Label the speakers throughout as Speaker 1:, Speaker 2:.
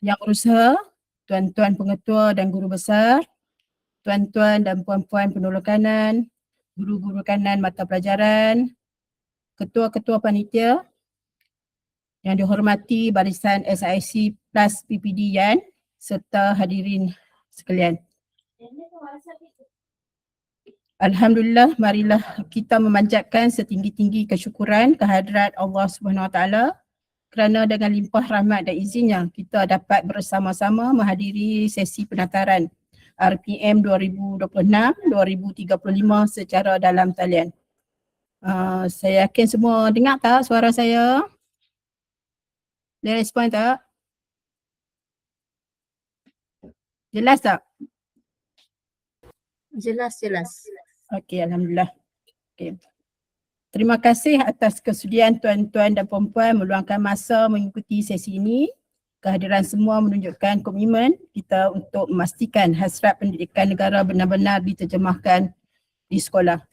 Speaker 1: yang berusaha, tuan-tuan pengetua dan guru besar, tuan-tuan dan puan-puan penolong kanan, guru-guru kanan mata pelajaran, ketua-ketua panitia, yang dihormati barisan SIC plus PPD Yan serta hadirin sekalian. Alhamdulillah, marilah kita memanjatkan setinggi-tinggi kesyukuran kehadrat Allah Subhanahu Wa Taala kerana dengan limpah rahmat dan izinnya kita dapat bersama-sama menghadiri sesi penataran RPM 2026-2035 secara dalam talian. Saya yakin semua dengar tak suara saya? Boleh respon tak? Jelas tak?
Speaker 2: Jelas.
Speaker 1: Okey, Alhamdulillah. Okey. Terima kasih atas kesudian tuan-tuan dan puan-puan meluangkan masa mengikuti sesi ini. Kehadiran semua menunjukkan komitmen kita untuk memastikan hasrat pendidikan negara benar-benar diterjemahkan di sekolah.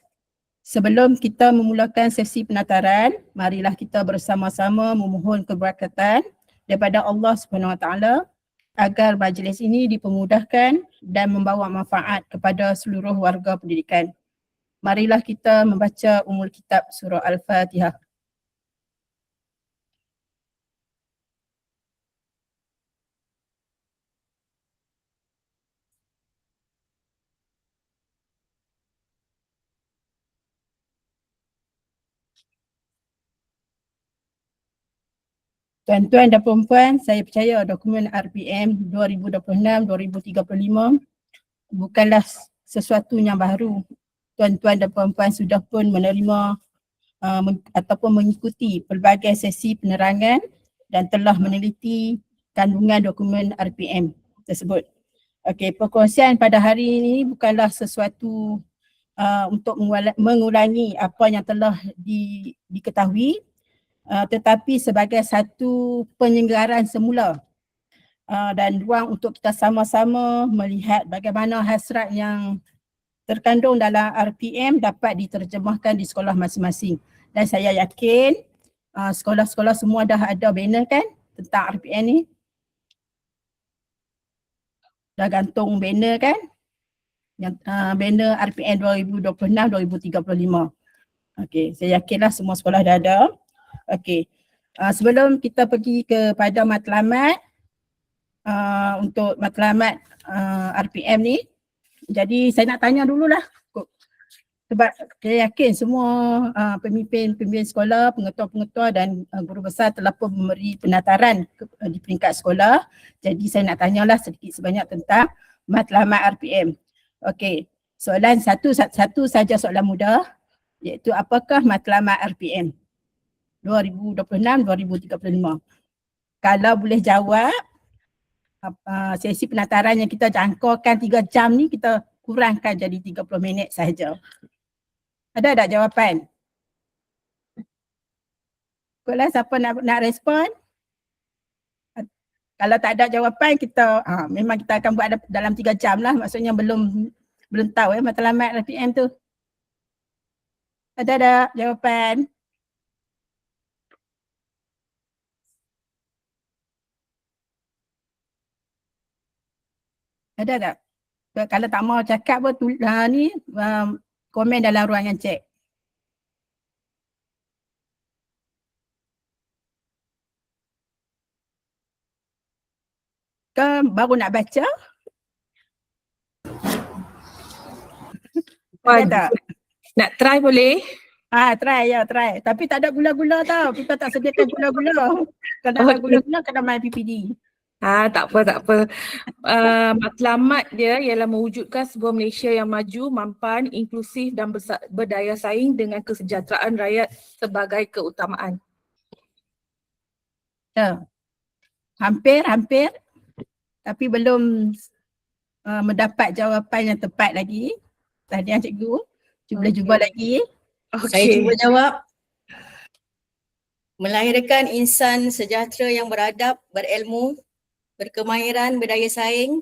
Speaker 1: Sebelum kita memulakan sesi penataran, marilah kita bersama-sama memohon keberkatan daripada Allah Subhanahu Wa Taala agar majlis ini dipermudahkan dan membawa manfaat kepada seluruh warga pendidikan. Marilah kita membaca Ummul Kitab Surah Al-Fatihah. Tuan-tuan dan puan-puan, saya percaya dokumen RPM 2026-2035 bukanlah sesuatu yang baru. Tuan-tuan dan puan-puan sudah pun menerima ataupun mengikuti pelbagai sesi penerangan dan telah meneliti kandungan dokumen RPM tersebut. Okey, perkongsian pada hari ini bukanlah sesuatu untuk mengulangi apa yang telah diketahui, tetapi sebagai satu penyelenggaraan semula dan ruang untuk kita sama-sama melihat bagaimana hasrat yang terkandung dalam RPM dapat diterjemahkan di sekolah masing-masing. Dan saya yakin sekolah-sekolah semua dah ada banner kan tentang RPM ni. Dah gantung banner kan? Yang banner RPM 2026-2035. Okey, saya yakinlah semua sekolah dah ada. Okey. Sebelum kita pergi kepada matlamat untuk matlamat RPM ni, jadi saya nak tanya dululah sebab saya yakin semua pemimpin sekolah, pengetua-pengetua dan guru besar telah pun memberi penataran di peringkat sekolah. Jadi saya nak tanyalah sedikit sebanyak tentang matlamat RPM. Okey, soalan satu saja soalan mudah, iaitu apakah matlamat RPM 2026-2035? Kalau boleh jawab, sesi penataran yang kita jangkaukan 3 jam ni kita kurangkan jadi 30 minit sahaja. Ada tak jawapan? Ikutlah siapa nak respon. Kalau tak ada jawapan kita memang kita akan buat dalam 3 jam lah. Maksudnya belum tahu matlamat RPM tu. Ada tak jawapan? Ada tak? Kalau tak mau cakap pun ni komen dalam ruangan chat. Ke baru nak baca? Ada tak?
Speaker 3: Nak try boleh?
Speaker 1: Try. Tapi tak ada gula-gula tau. Kita tak sediakan gula-gula. Kalau nak gula-gula kena main PPD.
Speaker 3: Tak apa. Matlamat dia ialah mewujudkan sebuah Malaysia yang maju, mampan, inklusif dan berdaya saing dengan kesejahteraan rakyat sebagai keutamaan.
Speaker 1: Hampir. Tapi belum mendapat jawapan yang tepat lagi. Tahniah cikgu. Boleh cuba lagi.
Speaker 2: Saya cuba jawab. Melahirkan insan sejahtera yang beradab, berilmu, berkemahiran, berdaya saing,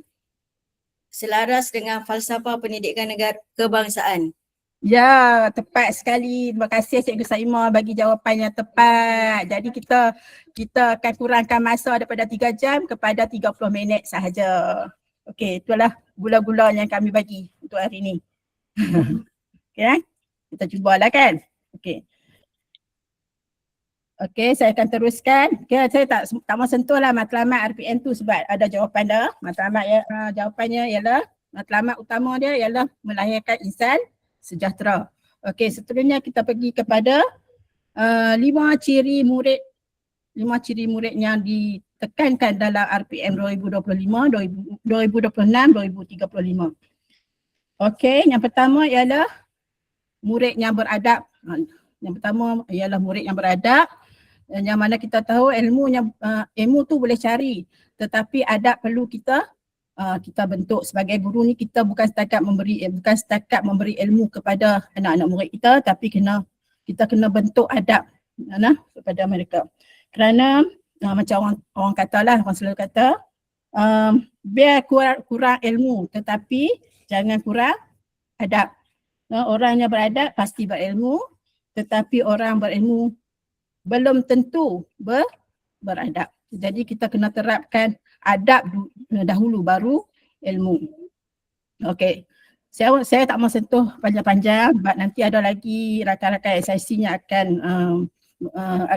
Speaker 2: selaras dengan falsafah pendidikan negara kebangsaan.
Speaker 1: Ya, tepat sekali. Terima kasih Cikgu Saimah bagi jawapan yang tepat. Jadi kita akan kurangkan masa daripada 3 jam kepada 30 minit sahaja. Okey, itulah gula-gula yang kami bagi untuk hari ini. Okey kan? Kita cubalah kan? Okey. Okey, saya akan teruskan. Okay, saya tak mau sentuh lah matlamat RPM tu sebab ada jawapan dah. Matlamat jawapannya ialah, matlamat utama dia ialah melahirkan insan sejahtera. Okey, seterusnya kita pergi kepada 5 ciri murid yang ditekankan dalam RPM 2025, 2026, 2035. Okey, yang pertama ialah murid yang beradab. Yang pertama ialah murid yang beradab. Yang mana kita tahu ilmu tu boleh cari, tetapi adab perlu kita bentuk. Sebagai guru ni kita bukan setakat memberi ilmu kepada anak-anak murid kita, tapi kita kena bentuk adab kepada mereka. Kerana macam orang katalah, orang selalu kata biar kurang ilmu tetapi jangan kurang adab. Orang yang beradab pasti berilmu, tetapi orang berilmu belum tentu beradab. Jadi kita kena terapkan adab dahulu baru ilmu. Okey. Saya tak mau sentuh panjang-panjang sebab nanti ada lagi rakan-rakan SIC yang akan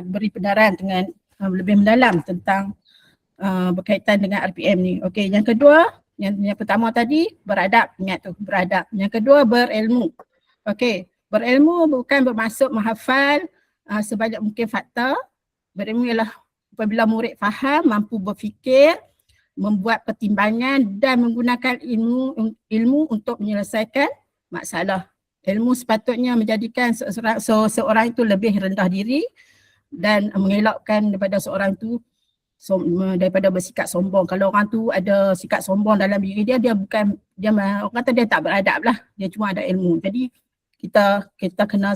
Speaker 1: beri pendaran dengan lebih mendalam tentang berkaitan dengan RPM ni. Okey, yang kedua, yang pertama tadi beradab, ingat tu, beradab. Yang kedua berilmu. Okey, berilmu bukan bermaksud menghafal sebanyak mungkin fakta. Berilmu ialah apabila murid faham, mampu berfikir, membuat pertimbangan dan menggunakan ilmu untuk menyelesaikan masalah. Ilmu sepatutnya menjadikan seorang itu lebih rendah diri dan mengelakkan daripada seorang itu daripada bersikap sombong. Kalau orang tu ada sikap sombong dalam diri dia, orang kata dia tak beradab lah, dia cuma ada ilmu. Jadi kita kena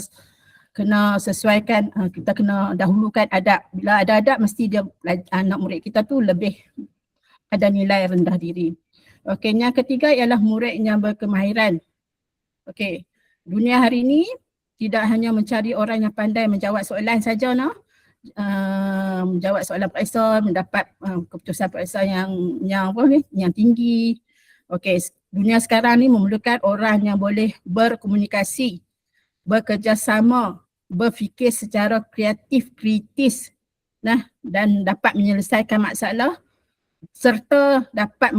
Speaker 1: sesuaikan, kita kena dahulukan adab. Bila ada adab, mesti anak murid kita tu lebih ada nilai rendah diri. Okey, yang ketiga ialah murid yang berkemahiran. Okey, dunia hari ini tidak hanya mencari orang yang pandai menjawab soalan saja, menjawab soalan periksa, mendapat keputusan periksa yang tinggi. Okey, dunia sekarang ni memerlukan orang yang boleh berkomunikasi, bekerjasama, berfikir secara kreatif, kritis, dan dapat menyelesaikan masalah serta dapat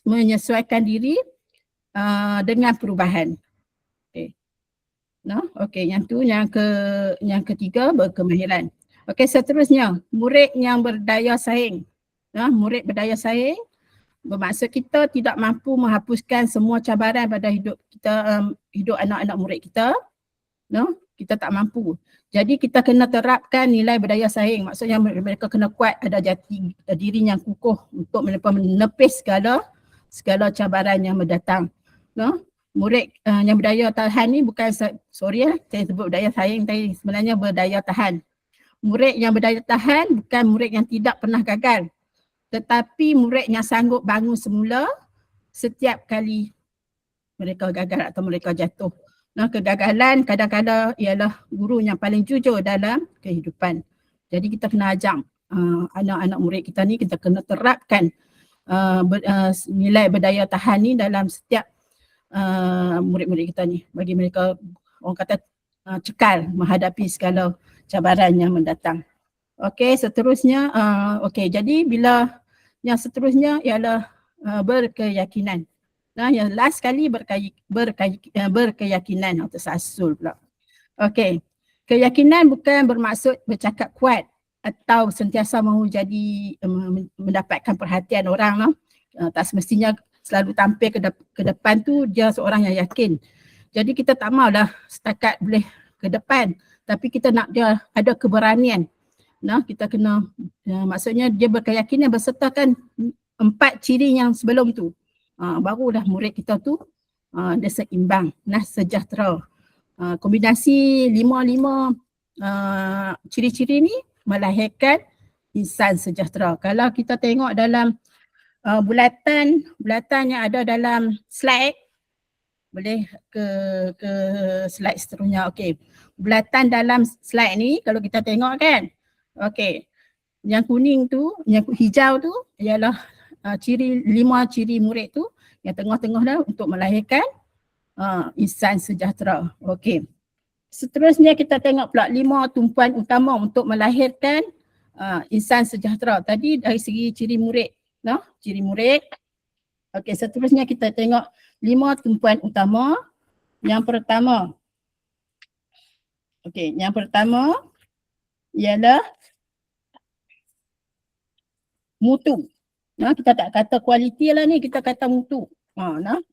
Speaker 1: menyesuaikan diri dengan perubahan. Okey. Okey, yang ketiga berkemahiran. Okey, seterusnya murid yang berdaya saing. Murid berdaya saing bermaksud kita tidak mampu menghapuskan semua cabaran pada hidup kita, hidup anak-anak murid kita. Kita tak mampu. Jadi kita kena terapkan nilai berdaya saing. Maksudnya mereka kena kuat, ada jati diri yang kukuh untuk menepis segala cabaran yang mendatang. Murid yang berdaya tahan ni bukan, saya sebut berdaya saing tadi, sebenarnya berdaya tahan. Murid yang berdaya tahan bukan murid yang tidak pernah gagal, tetapi murid yang sanggup bangun semula setiap kali mereka gagal atau mereka jatuh. Kegagalan kadang-kadang ialah guru yang paling jujur dalam kehidupan. Jadi kita kena ajak anak-anak murid kita ni, kita kena terapkan nilai berdaya tahan ni dalam setiap murid-murid kita ni, bagi mereka, orang kata, cekal menghadapi segala cabaran yang mendatang. Okey, seterusnya, jadi yang seterusnya ialah berkeyakinan. Yang last kali berkeyakinan, tersasul pula. Okey, keyakinan bukan bermaksud bercakap kuat atau sentiasa mahu mendapatkan perhatian orang. Tak semestinya selalu tampil ke depan tu dia seorang yang yakin. Jadi kita tak maulah setakat boleh ke depan, tapi kita nak dia ada keberanian. Kita kena, maksudnya dia berkeyakinan bersertakan 4 ciri yang sebelum tu. Barulah murid kita tu dia seimbang, sejahtera. Kombinasi 5 ciri-ciri ni melahirkan insan sejahtera. Kalau kita tengok dalam bulatan yang ada dalam slide, Boleh ke slide seterusnya. Okey. Bulatan dalam slide ni kalau kita tengok kan. Okey. Yang kuning tu, yang hijau tu ialah 5 ciri murid tu. Yang tengah-tengah dah untuk melahirkan insan sejahtera. Okey. Seterusnya kita tengok pula 5 tumpuan utama untuk melahirkan insan sejahtera. Tadi dari segi ciri murid. Ciri murid. Okey, seterusnya kita tengok 5 tumpuan utama. Yang pertama. Okey, yang pertama ialah mutu. Kita tak kata kualiti lah ni, kita kata mutu.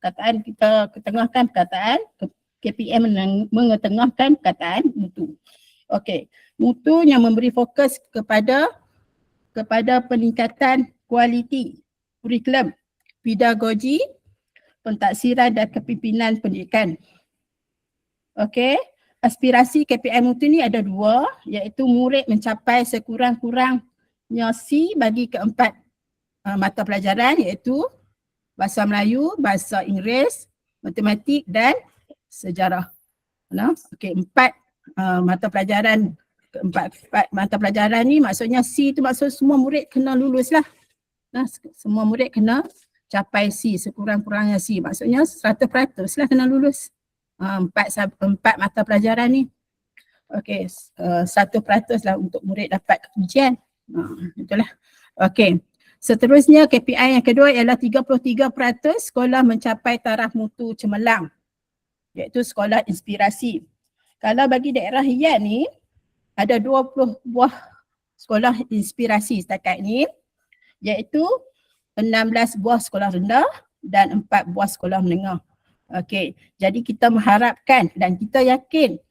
Speaker 1: Kataan kita ketengahkan perkataan, KPM mengetengahkan perkataan mutu. Okey, mutu yang memberi fokus kepada peningkatan kualiti kurikulum, pedagogi, pentaksiran dan kepimpinan pendidikan. Okey, aspirasi KPM mutu ni ada 2, iaitu murid mencapai sekurang-kurangnya C bagi keempat mata pelajaran, iaitu bahasa Melayu, bahasa Inggeris, matematik dan sejarah. Okey, 4 mata pelajaran, keempat mata pelajaran ni maksudnya C tu maksud semua murid kena lulus lah. Semua murid kena capai C, sekurang-kurangnya C. Maksudnya 100% lah kena lulus. 4 mata pelajaran ni. Okey, 100% lah untuk murid dapat ujian. Itulah. Okey. Seterusnya KPI yang kedua ialah 33% sekolah mencapai taraf mutu cemerlang, iaitu sekolah inspirasi. Kalau bagi daerah Hiyat ni ada 20 buah sekolah inspirasi setakat ni, iaitu 16 buah sekolah rendah dan 4 buah sekolah menengah. Okey, jadi kita mengharapkan dan kita yakin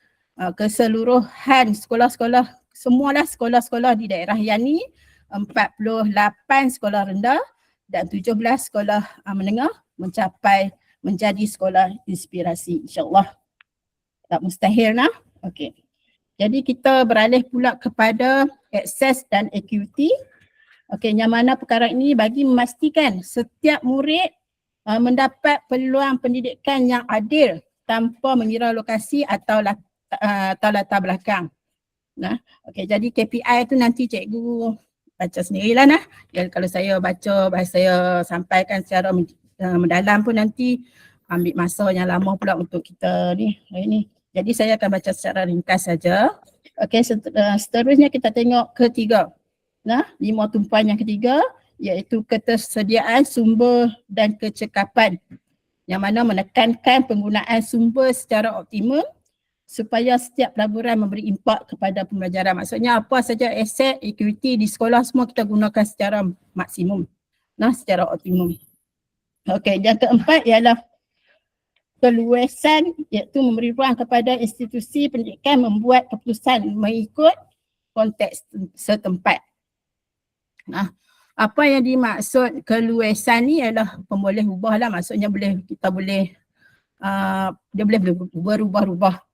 Speaker 1: keseluruhan sekolah-sekolah, semualah sekolah-sekolah di daerah yang ni, 48 sekolah rendah dan 17 sekolah menengah mencapai menjadi sekolah inspirasi, insyaAllah. Tak mustahil lah. Okey. Jadi kita beralih pula kepada akses dan acuity. Okey, yang mana perkara ini bagi memastikan setiap murid mendapat peluang pendidikan yang adil tanpa mengira lokasi atau latar belakang. Okey, jadi KPI tu nanti cikgu baca sendirilah nah. Kalau saya baca, saya sampaikan secara mendalam pun nanti ambil masa yang lama pula untuk kita ni hari ni. Jadi saya akan baca secara ringkas saja. Okey, seterusnya kita tengok ketiga. 5 tumpuan yang ketiga iaitu ketersediaan sumber dan kecekapan, yang mana menekankan penggunaan sumber secara optimum supaya setiap pelaburan memberi impak kepada pembelajaran. Maksudnya apa saja aset, equity di sekolah semua kita gunakan secara maksimum, secara optimum. Okey, yang keempat ialah keluasan, iaitu memberi ruang kepada institusi pendidikan membuat keputusan mengikut konteks setempat. Apa yang dimaksud keluasan ni ialah pemboleh ubah lah, maksudnya kita boleh dia boleh berubah-ubah.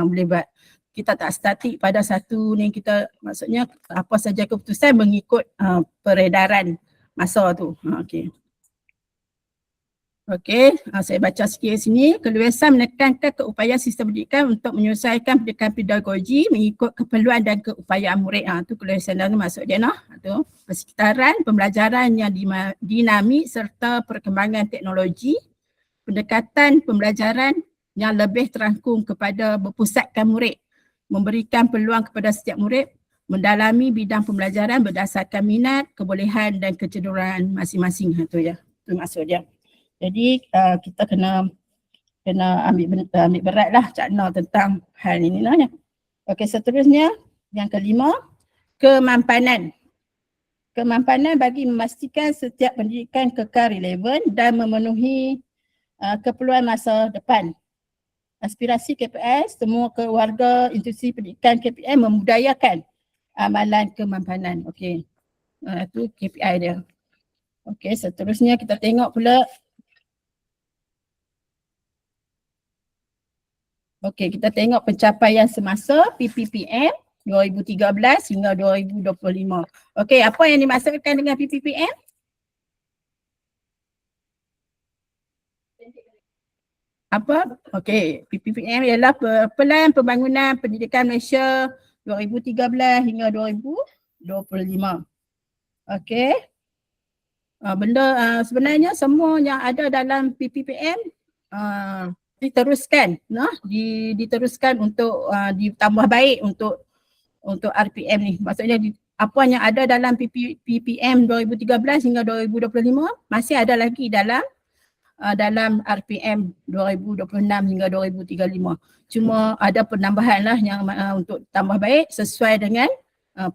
Speaker 1: Boleh buat. Kita tak statik pada satu ni, kita maksudnya apa saja keputusan mengikut peredaran masa tu. Okey. Okey, saya baca sikit sini. Keluasan menekankan keupayaan sistem pendidikan untuk menyelesaikan pendidikan pedagogi mengikut keperluan dan keupayaan murid. Itu keluasan tu maksud dia. Tu persekitaran pembelajaran yang dinamik serta perkembangan teknologi, pendekatan pembelajaran yang lebih terangkum kepada berpusatkan murid, memberikan peluang kepada setiap murid mendalami bidang pembelajaran berdasarkan minat, kebolehan dan kecenderungan masing-masing. Itu maksud dia. Jadi kita kena ambil berat lah cakna tentang hal ini lah. Okey, seterusnya yang kelima, kemampanan. Kemampanan bagi memastikan setiap pendidikan kekal relevan dan memenuhi keperluan masa depan. Aspirasi KPS, semua keluarga institusi pendidikan KPM membudayakan amalan kemampanan. Okey, itu KPI dia. Okey, seterusnya kita tengok pula. Okey, kita tengok pencapaian semasa PPPM 2013 hingga 2025. Okey, apa yang dimaksudkan dengan PPPM? apa? Okey, PPPM ialah Pelan Pembangunan Pendidikan Malaysia 2013 hingga 2025. Okey. Sebenarnya semua yang ada dalam PPPM diteruskan, diteruskan untuk ditambah baik untuk RPM ni. Maksudnya apa yang ada dalam PPM 2013 hingga 2025 masih ada lagi dalam RPM 2026 hingga 2035. Cuma ada penambahan lah yang untuk tambah baik sesuai dengan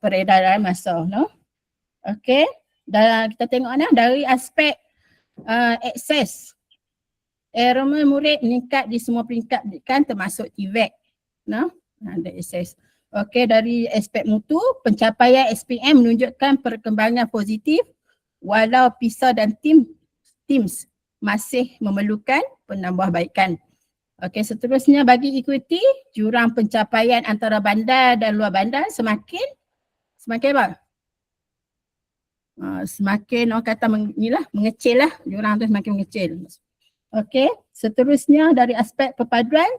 Speaker 1: peredaran masa. Okey. Dan kita tengok dari aspek akses. Enrollment murid meningkat di semua peringkat pendidikan termasuk TVET. Ada akses. Okey, dari aspek mutu, pencapaian SPM menunjukkan perkembangan positif walau PISA dan TIMSS masih memerlukan penambahbaikan. Okey, seterusnya bagi ikuti jurang pencapaian antara bandar dan luar bandar semakin apa? Semakin orang kata mengecil lah, jurang tu semakin mengecil. Okey, seterusnya dari aspek perpaduan,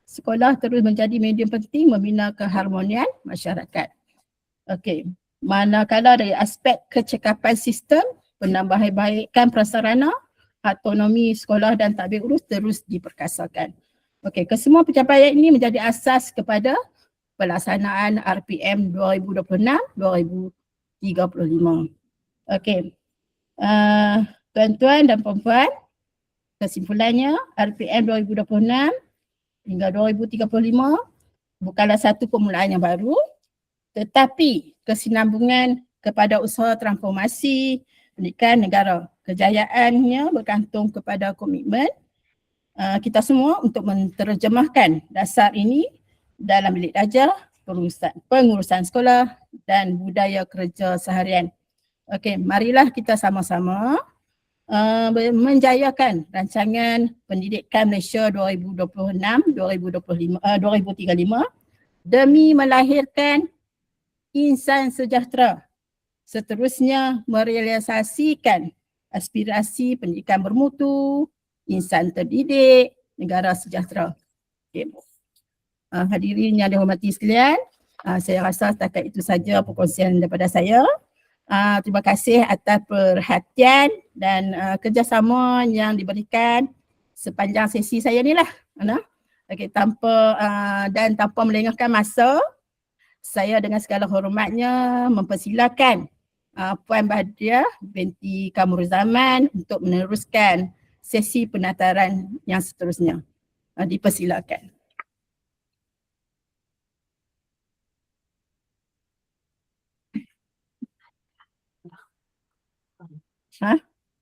Speaker 1: sekolah terus menjadi medium penting membina keharmonian masyarakat. Okey, manakala dari aspek kecekapan sistem, penambahbaikan prasarana, autonomi sekolah dan tadbir urus terus diperkasakan. Okey, kesemua pencapaian ini menjadi asas kepada pelaksanaan RPM 2026-2035. Okey, tuan-tuan dan puan-puan, kesimpulannya RPM 2026 hingga 2035 bukanlah satu permulaan yang baru, tetapi kesinambungan kepada usaha transformasi pendidikan negara. Kejayaannya bergantung kepada komitmen kita semua untuk menterjemahkan dasar ini dalam bilik darjah, pengurusan sekolah dan budaya kerja seharian. Okey, marilah kita sama-sama menjayakan rancangan pendidikan Malaysia 2035 demi melahirkan insan sejahtera. Seterusnya merealisasikan aspirasi pendidikan bermutu, insan terdidik, negara sejahtera. Okay. Hadirin yang dihormati sekalian, saya rasa setakat itu saja perkongsian daripada saya. Terima kasih atas perhatian dan kerjasama yang diberikan sepanjang sesi saya ni lah. Okay, tanpa melengahkan masa, saya dengan segala hormatnya mempersilakan Puan Badiah binti Kamruzaman untuk meneruskan sesi penataran yang seterusnya. Dipersilakan.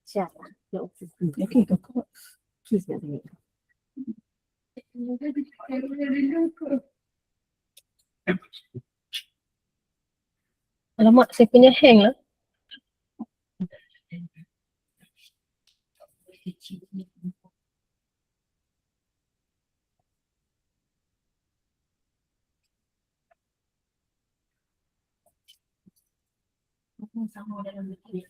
Speaker 4: Siapa?
Speaker 1: Okey, kau.
Speaker 4: Please nak tanya. Alamak, saya punya hang lah. Sama dalam buku.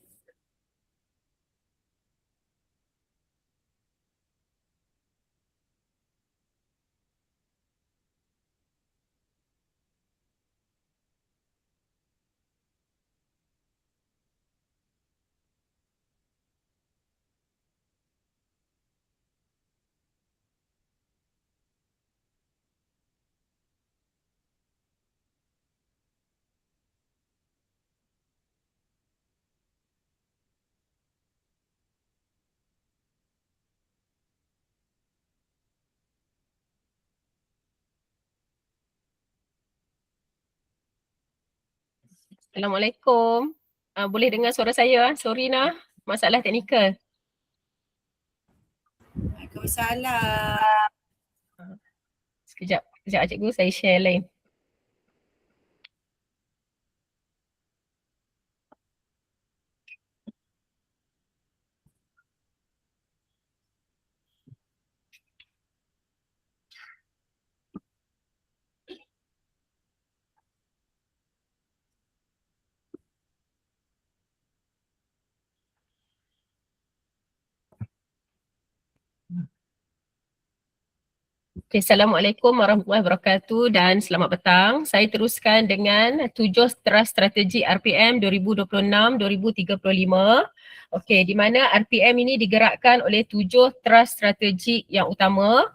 Speaker 4: Assalamualaikum. Boleh dengar suara saya? Sorry Nah, masalah teknikal.
Speaker 1: Waalaikumsalam.
Speaker 4: Sekejap cikgu, saya share lain. Okay, Assalamualaikum warahmatullahi wabarakatuh dan selamat petang. Saya teruskan dengan 7 strategi RPM 2026-2035. Okey, di mana RPM ini digerakkan oleh 7 strategi yang utama.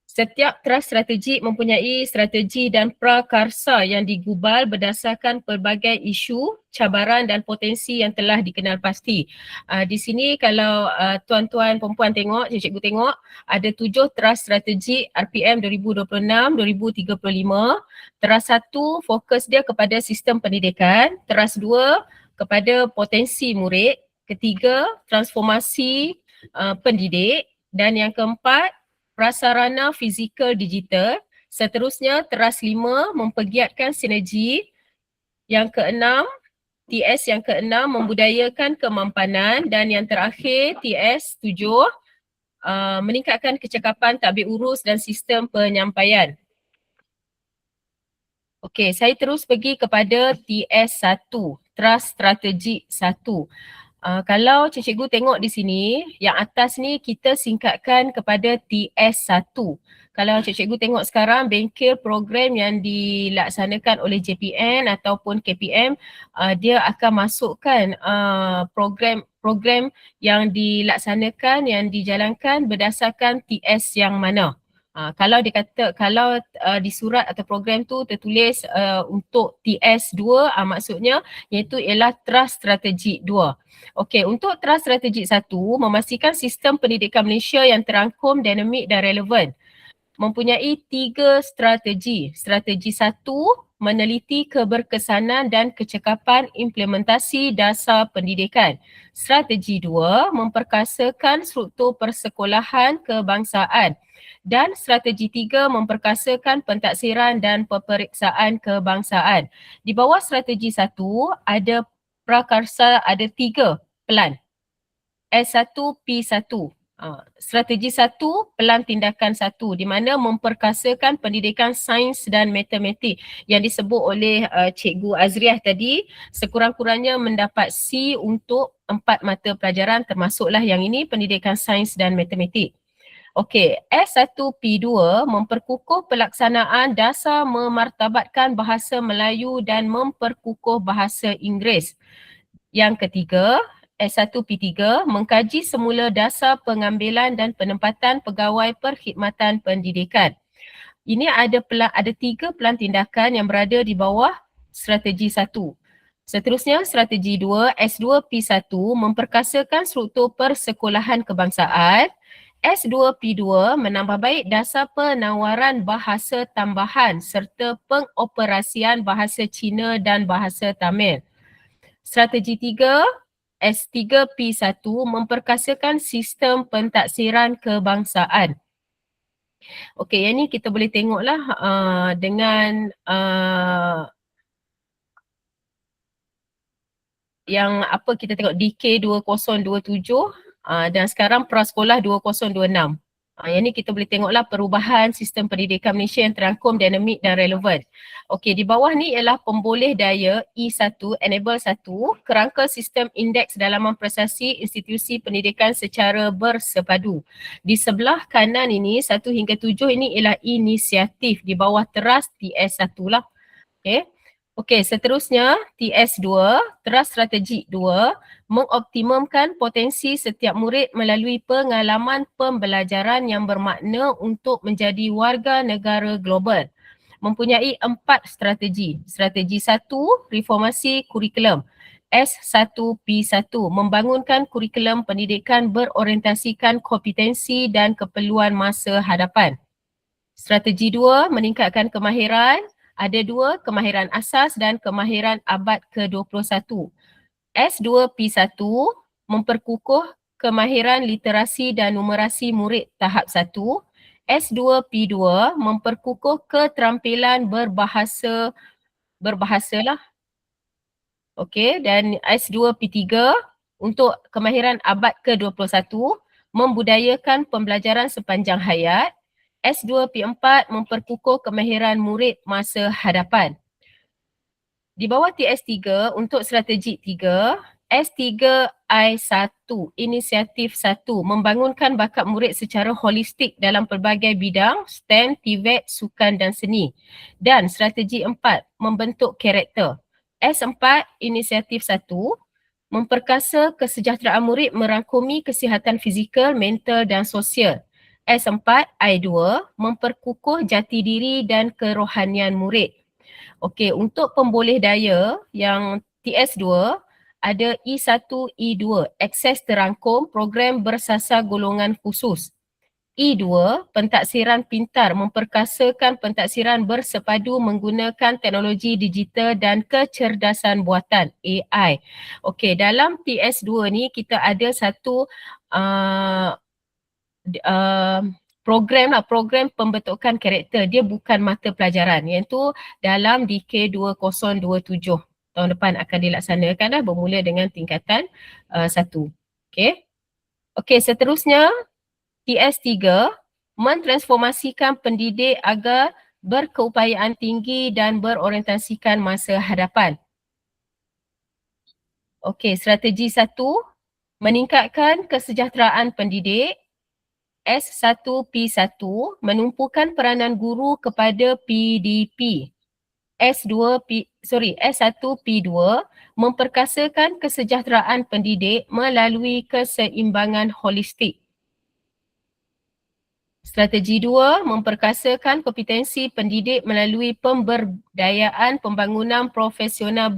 Speaker 4: Setiap strategi mempunyai strategi dan prakarsa yang digubal berdasarkan pelbagai isu, cabaran dan potensi yang telah dikenal pasti. Di sini kalau tuan-tuan perempuan tengok, cikgu tengok, ada 7 strategi RPM 2026-2035. Teras 1 fokus dia kepada sistem pendidikan, teras 2 kepada potensi murid, ketiga transformasi pendidik dan yang keempat prasarana fizikal digital. Seterusnya teras 5 mempergiatkan sinergi. Yang keenam, TS yang keenam membudayakan kemampanan dan yang terakhir TS 7 meningkatkan kecakapan tadbir urus dan sistem penyampaian. Okey, saya terus pergi kepada TS 1, Trust Strategi 1. Kalau cikgu tengok di sini, yang atas ni kita singkatkan kepada TS1. Kalau cikgu tengok sekarang bengkel program yang dilaksanakan oleh JPN ataupun KPM, dia akan masukkan program yang dilaksanakan, yang dijalankan berdasarkan TS yang mana. Kalau di surat atau program tu tertulis untuk TS2, maksudnya iaitu ialah Trust Strategi 2. Okey, untuk Trust Strategi 1, memastikan sistem pendidikan Malaysia yang terangkum, dinamik dan relevan. Mempunyai 3 strategi. Strategi 1, meneliti keberkesanan dan kecekapan implementasi dasar pendidikan. Strategi 2, memperkasakan struktur persekolahan kebangsaan. Dan strategi 3, memperkasakan pentaksiran dan peperiksaan kebangsaan. Di bawah strategi 1 ada prakarsa, ada 3 pelan. S1, P1. Strategi 1, pelan tindakan 1 di mana memperkasakan pendidikan sains dan matematik yang disebut oleh Cikgu Azriah tadi, sekurang-kurangnya mendapat C untuk 4 mata pelajaran termasuklah yang ini, pendidikan sains dan matematik. Okey, S1P2 memperkukuh pelaksanaan dasar memartabatkan bahasa Melayu dan memperkukuh bahasa Inggeris. Yang ketiga, S1P3 mengkaji semula dasar pengambilan dan penempatan pegawai perkhidmatan pendidikan. Ini ada 3 pelan tindakan yang berada di bawah strategi 1. Seterusnya, strategi 2, S2P1 memperkasakan struktur persekolahan kebangsaan. S2P2 menambah baik dasar penawaran bahasa tambahan serta pengoperasian bahasa Cina dan bahasa Tamil. Strategi 3, S3P1 memperkasakan sistem pentaksiran kebangsaan. Okey, yang ni kita boleh tengoklah dengan yang apa kita tengok DK 2027 dan sekarang Prasekolah 2026. Yang ni kita boleh tengoklah perubahan sistem pendidikan Malaysia yang terangkum, dinamik dan relevan. Okey, di bawah ni ialah pemboleh daya E1, Enable 1, kerangka sistem indeks dalaman prestasi institusi pendidikan secara bersepadu. Di sebelah kanan ini 1 hingga 7 ini ialah inisiatif, di bawah teras TS1 lah. Okey. Okey, seterusnya TS2, Teras Strategi 2, mengoptimumkan potensi setiap murid melalui pengalaman pembelajaran yang bermakna untuk menjadi warga negara global. Mempunyai 4 strategi. Strategi 1, reformasi kurikulum. S1P1, membangunkan kurikulum pendidikan berorientasikan kompetensi dan keperluan masa hadapan. Strategi 2, meningkatkan kemahiran. Ada 2, kemahiran asas dan kemahiran abad ke-21. S2P1, memperkukuh kemahiran literasi dan numerasi murid tahap 1. S2P2, memperkukuh keterampilan berbahasalah. Okey, dan S2P3 untuk kemahiran abad ke-21, membudayakan pembelajaran sepanjang hayat. S2P4 memperkukuh kemahiran murid masa hadapan. Di bawah TS3 untuk strategi 3, S3I1 Inisiatif 1 membangunkan bakat murid secara holistik dalam pelbagai bidang STEM, TVET, sukan dan seni. Dan strategi 4 membentuk karakter. S4 Inisiatif 1 memperkasa kesejahteraan murid merangkumi kesihatan fizikal, mental dan sosial. S4I2 memperkukuh jati diri dan kerohanian murid. Okey, untuk pemboleh daya yang TS2 ada E1, E2, akses terangkum, program bersasar golongan khusus. E2, pentaksiran pintar memperkasakan pentaksiran bersepadu menggunakan teknologi digital dan kecerdasan buatan AI. Okey, dalam TS2 ni kita ada satu program pembentukan karakter. Dia bukan mata pelajaran, iaitu dalam DK2027 tahun depan akan dilaksanakan bermula dengan tingkatan 1. Okey, seterusnya TS3 mentransformasikan pendidik agar berkeupayaan tinggi dan berorientasikan masa hadapan. Okey, strategi 1 meningkatkan kesejahteraan pendidik. S1P1 menumpukan peranan guru kepada PDP. S1P2 memperkasakan kesejahteraan pendidik melalui keseimbangan holistik. Strategi 2 memperkasakan kompetensi pendidik melalui pemberdayaan pembangunan profesional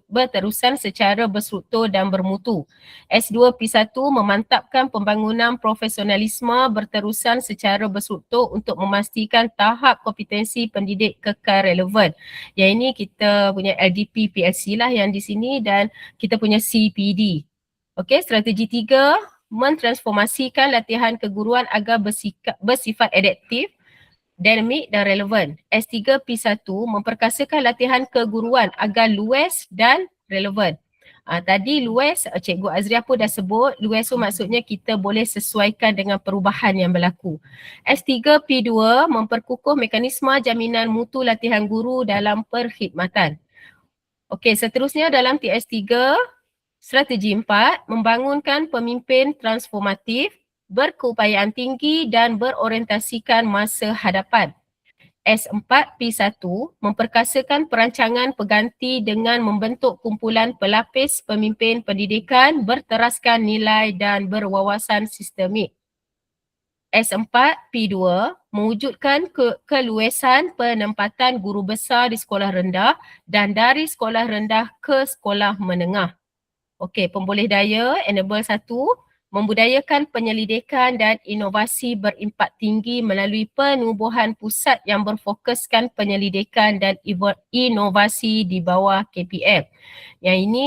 Speaker 4: berterusan secara berstruktur dan bermutu. S2P1 memantapkan pembangunan profesionalisme berterusan secara berstruktur untuk memastikan tahap kompetensi pendidik kekal relevan. Yang ini kita punya LDP PLC lah yang di sini dan kita punya CPD. Okey, strategi 3 mentransformasikan latihan keguruan agar bersifat adaptif, dinamik dan relevan. S3P1 memperkasakan latihan keguruan agar luas dan relevan. Tadi luas, Cikgu Azriah pun dah sebut, luas tu maksudnya kita boleh sesuaikan dengan perubahan yang berlaku. S3P2 memperkukuh mekanisme jaminan mutu latihan guru dalam perkhidmatan. Okey, seterusnya dalam TS3, strategi 4, membangunkan pemimpin transformatif, berkeupayaan tinggi dan berorientasikan masa hadapan. S4P1 memperkasakan perancangan pengganti dengan membentuk kumpulan pelapis pemimpin pendidikan berteraskan nilai dan berwawasan sistemik. S4P2 mewujudkan keluasan penempatan guru besar di sekolah rendah dan dari sekolah rendah ke sekolah menengah. Okey, pemboleh daya enable 1 membudayakan penyelidikan dan inovasi berimpak tinggi melalui penubuhan pusat yang berfokuskan penyelidikan dan inovasi di bawah KPM. Yang ini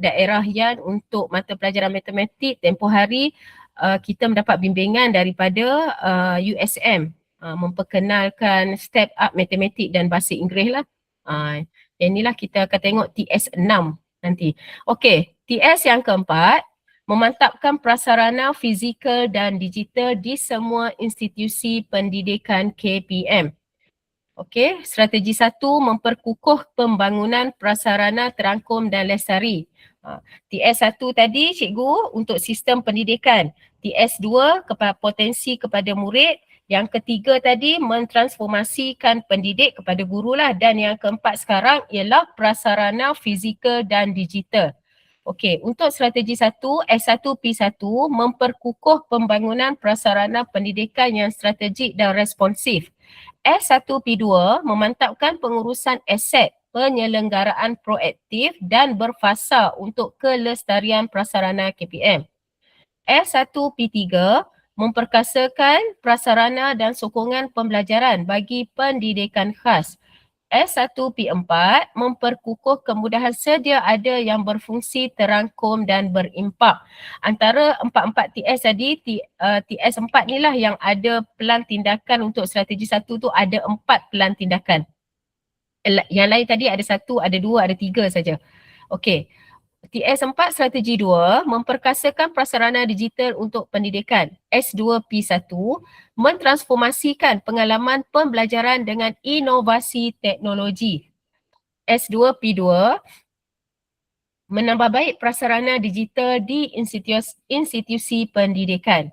Speaker 4: daerah yang untuk mata pelajaran matematik tempoh hari kita mendapat bimbingan daripada USM memperkenalkan step up matematik dan bahasa Inggeris lah. Yang inilah kita akan tengok TS6 nanti. Okey, TS yang keempat, memantapkan prasarana fizikal dan digital di semua institusi pendidikan KPM. Okey, strategi 1 memperkukuh pembangunan prasarana terangkum dan lestari. TS1 tadi cikgu untuk sistem pendidikan. TS2 potensi kepada murid. Yang ketiga tadi mentransformasikan pendidik kepada guru lah, dan yang keempat sekarang ialah prasarana fizikal dan digital. Okey, untuk strategi 1, S1P1 memperkukuh pembangunan prasarana pendidikan yang strategik dan responsif. S1P2 memantapkan pengurusan aset, penyelenggaraan proaktif dan berfasa untuk kelestarian prasarana KPM. S1P3 memperkasakan prasarana dan sokongan pembelajaran bagi pendidikan khas. S1P4 memperkukuh kemudahan sedia ada yang berfungsi terangkum dan berimpak. Antara 4 TS tadi, TS4 ni lah yang ada pelan tindakan untuk strategi 1 tu ada 4 pelan tindakan. Yang lain tadi ada 1, ada 2, ada 3 saja. Okey. TS4 strategi 2 memperkasakan prasarana digital untuk pendidikan. S2P1 mentransformasikan pengalaman pembelajaran dengan inovasi teknologi. S2P2 menambah baik prasarana digital di institusi pendidikan.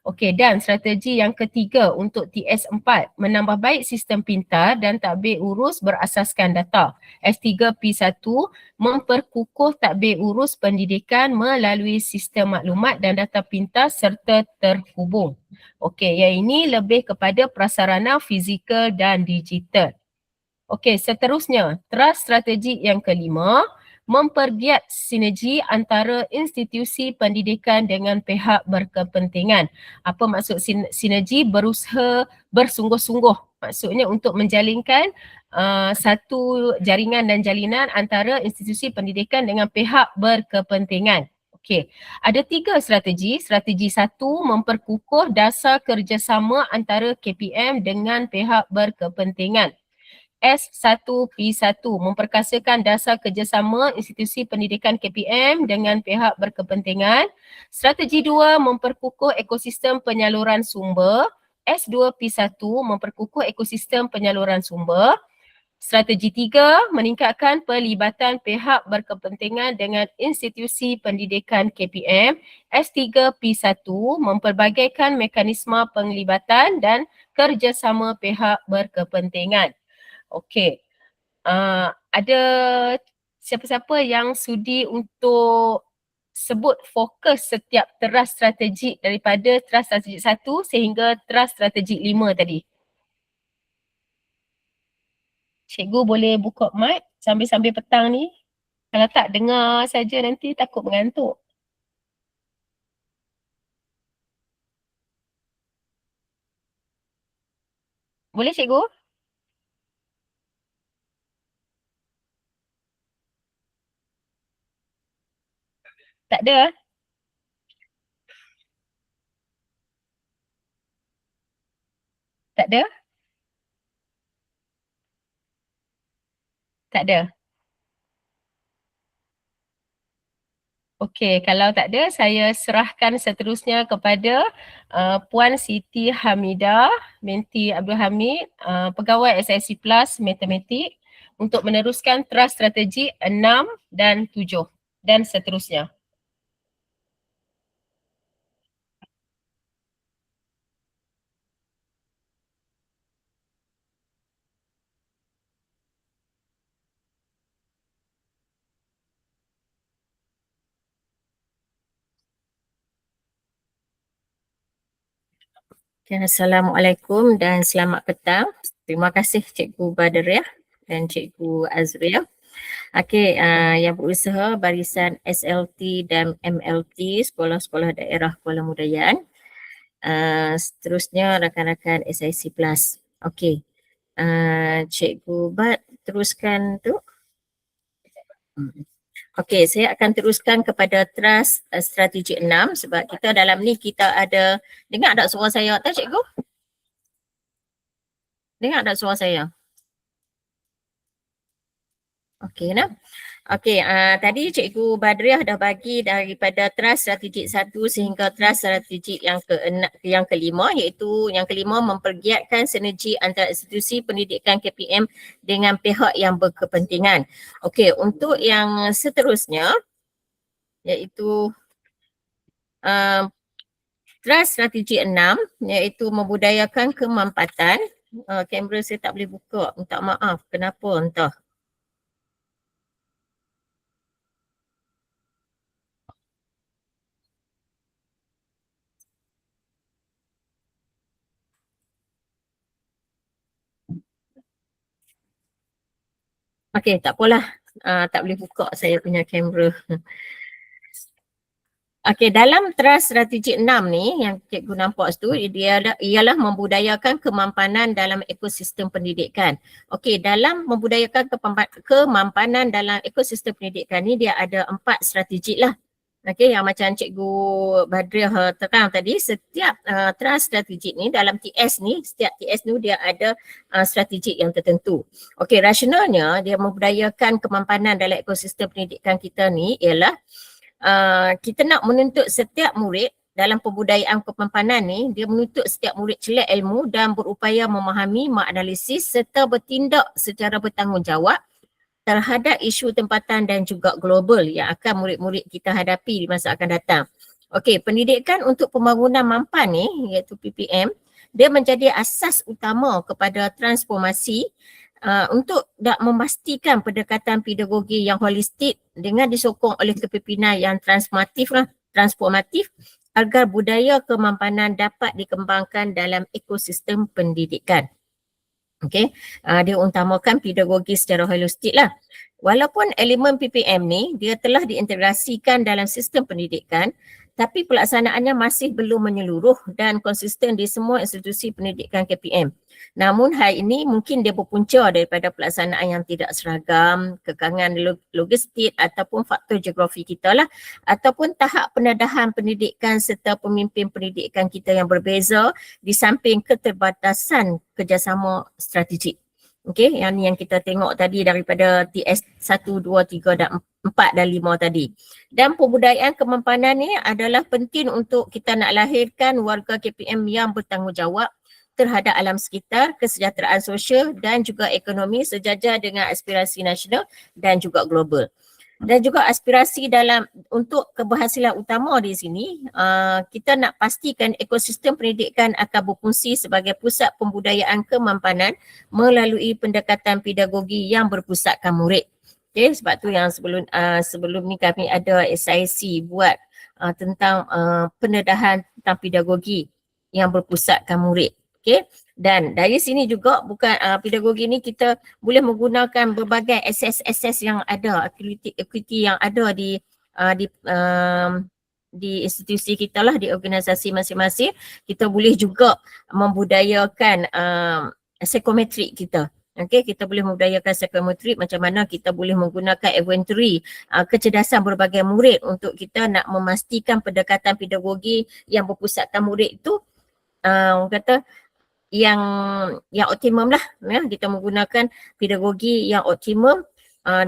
Speaker 4: Okey, dan strategi yang ketiga untuk TS4, menambah baik sistem pintar dan tadbir urus berasaskan data. S3P1, memperkukuh tadbir urus pendidikan melalui sistem maklumat dan data pintar serta terhubung. Okey, yang ini lebih kepada prasarana fizikal dan digital. Okey, seterusnya, teras strategi yang kelima, mempergiat sinergi antara institusi pendidikan dengan pihak berkepentingan. Apa maksud sinergi? Berusaha bersungguh-sungguh. Maksudnya untuk menjalinkan satu jaringan dan jalinan antara institusi pendidikan dengan pihak berkepentingan. Okey, ada 3 strategi. Strategi 1, memperkukuh dasar kerjasama antara KPM dengan pihak berkepentingan. S1P1, memperkasakan dasar kerjasama institusi pendidikan KPM dengan pihak berkepentingan. Strategi 2, memperkukuh ekosistem penyaluran sumber. S2P1, memperkukuh ekosistem penyaluran sumber. Strategi 3, meningkatkan pelibatan pihak berkepentingan dengan institusi pendidikan KPM. S3P1, memperbagaikan mekanisme penglibatan dan kerjasama pihak berkepentingan. Okey, ada siapa-siapa yang sudi untuk sebut fokus setiap teras strategik daripada teras strategik 1 sehingga teras strategik 5 tadi? Cikgu boleh buka mic sambil-sambil petang ni. Kalau tak dengar saja nanti takut mengantuk. Boleh cikgu? Tak ada? Tak ada? Tak ada? Okey, kalau tak ada saya serahkan seterusnya kepada Puan Siti Hamidah binti Abdul Hamid, pegawai SIC Plus Matematik untuk meneruskan teras strategi 6 dan 7 dan seterusnya.
Speaker 2: Okay, Assalamualaikum dan selamat petang. Terima kasih Cikgu Badriah dan Cikgu Azria. Okey, yang berusaha barisan SLT dan MLT Sekolah-Sekolah Daerah Kuala Mudayan. Seterusnya rakan-rakan SIC Plus. Okey, Cikgu Bad teruskan tu. Okey, saya akan teruskan kepada teras strategi 6 sebab kita dalam ni kita ada, dengar tak suara saya tak cikgu? Dengar tak suara saya? Okey nah. Okey, tadi Cikgu Badriah dah bagi daripada teras strategik 1 sehingga teras strategik yang kelima, iaitu yang kelima mempergiatkan sinergi antara institusi pendidikan KPM dengan pihak yang berkepentingan. Okey, untuk yang seterusnya iaitu teras strategik 6 iaitu membudayakan kemampatan. Kamera saya tak boleh buka, minta maaf, kenapa entah. Okey, tak apalah. Tak boleh buka saya punya kamera. Okey, dalam teras strategik 6 ni yang cikgu nampak tu, ialah membudayakan kemampanan dalam ekosistem pendidikan. Okey, dalam membudayakan kemampanan dalam ekosistem pendidikan ni dia ada 4 strategik lah. Okey, yang macam Cikgu Badriah terang tadi, setiap teras strategik ni dalam TS ni, setiap TS ni dia ada strategik yang tertentu. Okey, rasionalnya dia membudayakan kemampanan dalam ekosistem pendidikan kita ni ialah kita nak menuntut setiap murid dalam pembudayaan kemampanan ni, dia menuntut setiap murid celik ilmu dan berupaya memahami, menganalisis serta bertindak secara bertanggungjawab terhadap isu tempatan dan juga global yang akan murid-murid kita hadapi di masa akan datang. Okey, pendidikan untuk pembangunan mampan ni iaitu PPM, dia menjadi asas utama kepada transformasi untuk memastikan pendekatan pedagogi yang holistik dengan disokong oleh kepimpinan yang transformatif agar budaya kemampanan dapat dikembangkan dalam ekosistem pendidikan. Okey, dia utamakan pedagogi secara holistik lah. Walaupun elemen PPM ni dia telah diintegrasikan dalam sistem pendidikan, tapi pelaksanaannya masih belum menyeluruh dan konsisten di semua institusi pendidikan KPM. Namun hal ini mungkin dia berpunca daripada pelaksanaan yang tidak seragam, kekangan logistik ataupun faktor geografi kita lah, ataupun tahap pendedahan pendidikan serta pemimpin pendidikan kita yang berbeza di samping keterbatasan kerjasama strategik. Okey, yang kita tengok tadi daripada TS 1, 2, 3 dan 4 dan 5 tadi. Dan pembudayaan kemampanan ni adalah penting untuk kita nak lahirkan warga KPM yang bertanggungjawab terhadap alam sekitar, kesejahteraan sosial dan juga ekonomi sejajar dengan aspirasi nasional dan juga global. Dan juga aspirasi dalam untuk keberhasilan utama di sini, kita nak pastikan ekosistem pendidikan akan berfungsi sebagai pusat pembudayaan kemampanan melalui pendekatan pedagogi yang berpusatkan murid. Okay, sebab tu yang sebelum ni kami ada SIC buat tentang pendedahan tentang pedagogi yang berpusatkan murid. Okay. Dan dari sini juga bukan pedagogi ni kita boleh menggunakan berbagai akses yang ada, aktiviti yang ada di institusi kita lah, di organisasi masing-masing. Kita boleh juga membudayakan psikometrik kita. Okay, kita boleh membudayakan psikometrik macam mana kita boleh menggunakan inventory kecerdasan berbagai murid untuk kita nak memastikan pendekatan pedagogi yang berpusatkan murid itu orang kata yang optimum lah, ya. Kita menggunakan pedagogi yang optimum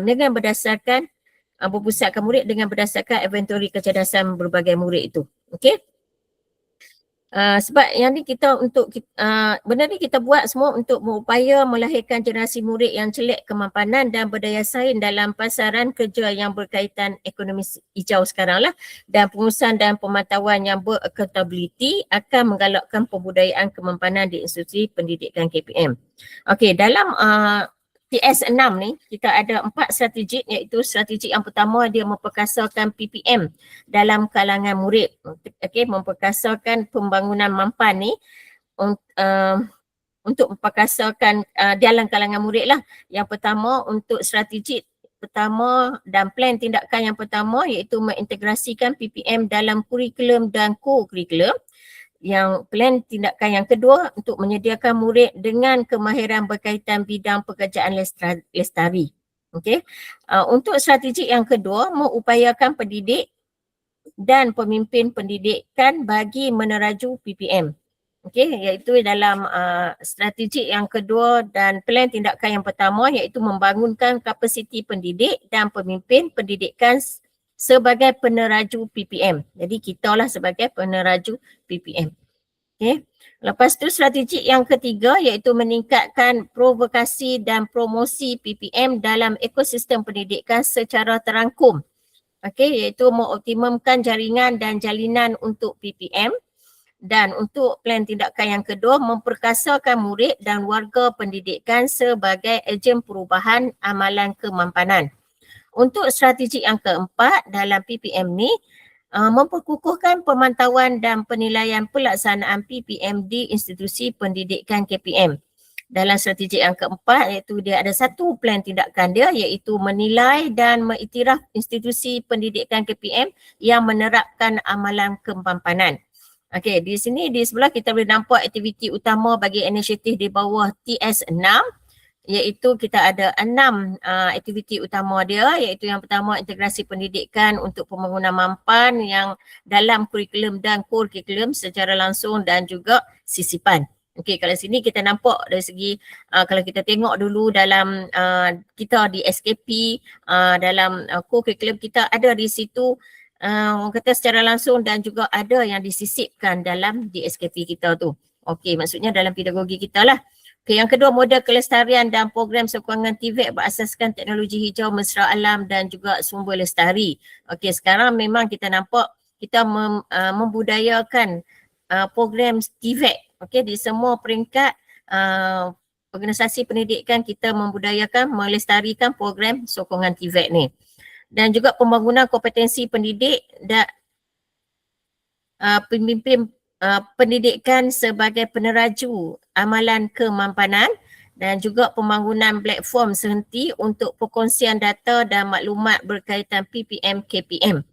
Speaker 2: dengan berdasarkan berpusatkan murid dengan berdasarkan inventory kecerdasan berbagai murid itu. Okey. Sebab yang ni kita benda ni kita buat semua untuk berupaya melahirkan generasi murid yang celik kemampanan dan berdaya saing dalam pasaran kerja yang berkaitan ekonomi hijau sekarang lah, dan pengurusan dan pemantauan yang beraccountability akan menggalakkan pembudayaan kemampanan di institusi pendidikan KPM. Okey, dalam TS6 ni kita ada 4 strategi, iaitu strategi yang pertama dia memperkasakan PPM dalam kalangan murid. Okey, memperkasakan pembangunan mampan ni untuk memperkasakan dalam kalangan murid lah. Yang pertama untuk strategi pertama dan plan tindakan yang pertama iaitu mengintegrasikan PPM dalam kurikulum dan co-kurikulum. Yang plan tindakan yang kedua untuk menyediakan murid dengan kemahiran berkaitan bidang pekerjaan lestari. Okey. Untuk strategi yang kedua, mengupayakan pendidik dan pemimpin pendidikan bagi meneraju PPM. Okey, iaitu dalam strategi yang kedua dan plan tindakan yang pertama iaitu membangunkan kapasiti pendidik dan pemimpin pendidikan sebagai peneraju PPM. Jadi kita lah sebagai peneraju PPM. Okay. Lepas tu strategi yang ketiga iaitu meningkatkan provokasi dan promosi PPM dalam ekosistem pendidikan secara terangkum. Okay, iaitu mengoptimumkan jaringan dan jalinan untuk PPM. Dan untuk plan tindakan yang kedua, memperkasakan murid dan warga pendidikan sebagai ejen perubahan amalan kemampanan. Untuk strategi yang keempat dalam PPM ni, memperkukuhkan pemantauan dan penilaian pelaksanaan PPM di institusi pendidikan KPM. Dalam strategi yang keempat iaitu dia ada satu plan tindakan dia iaitu menilai dan mengiktiraf institusi pendidikan KPM yang menerapkan amalan kemampanan. Okey, di sini di sebelah kita boleh nampak aktiviti utama bagi inisiatif di bawah TS6. Iaitu kita ada 6 aktiviti utama dia, iaitu yang pertama integrasi pendidikan untuk pembangunan mampan yang dalam kurikulum dan core kurikulum secara langsung dan juga sisipan. Okey, kalau sini kita nampak dari segi kalau kita tengok dulu dalam kita di SKP dalam core kurikulum kita ada di situ orang kata secara langsung dan juga ada yang disisipkan dalam di SKP kita tu. Okey, maksudnya dalam pedagogi kita lah. Okay, yang kedua, model kelestarian dan program sokongan TVET berasaskan teknologi hijau, mesra alam dan juga sumber lestari. Okay, sekarang memang kita nampak kita membudayakan program TVET. Okay, di semua peringkat organisasi pendidikan kita membudayakan, melestarikan program sokongan TVET ni. Dan juga pembangunan kompetensi pendidik dan pemimpin pendidikan sebagai peneraju amalan kemampanan dan juga pembangunan platform sehenti untuk perkongsian data dan maklumat berkaitan PPM KPM.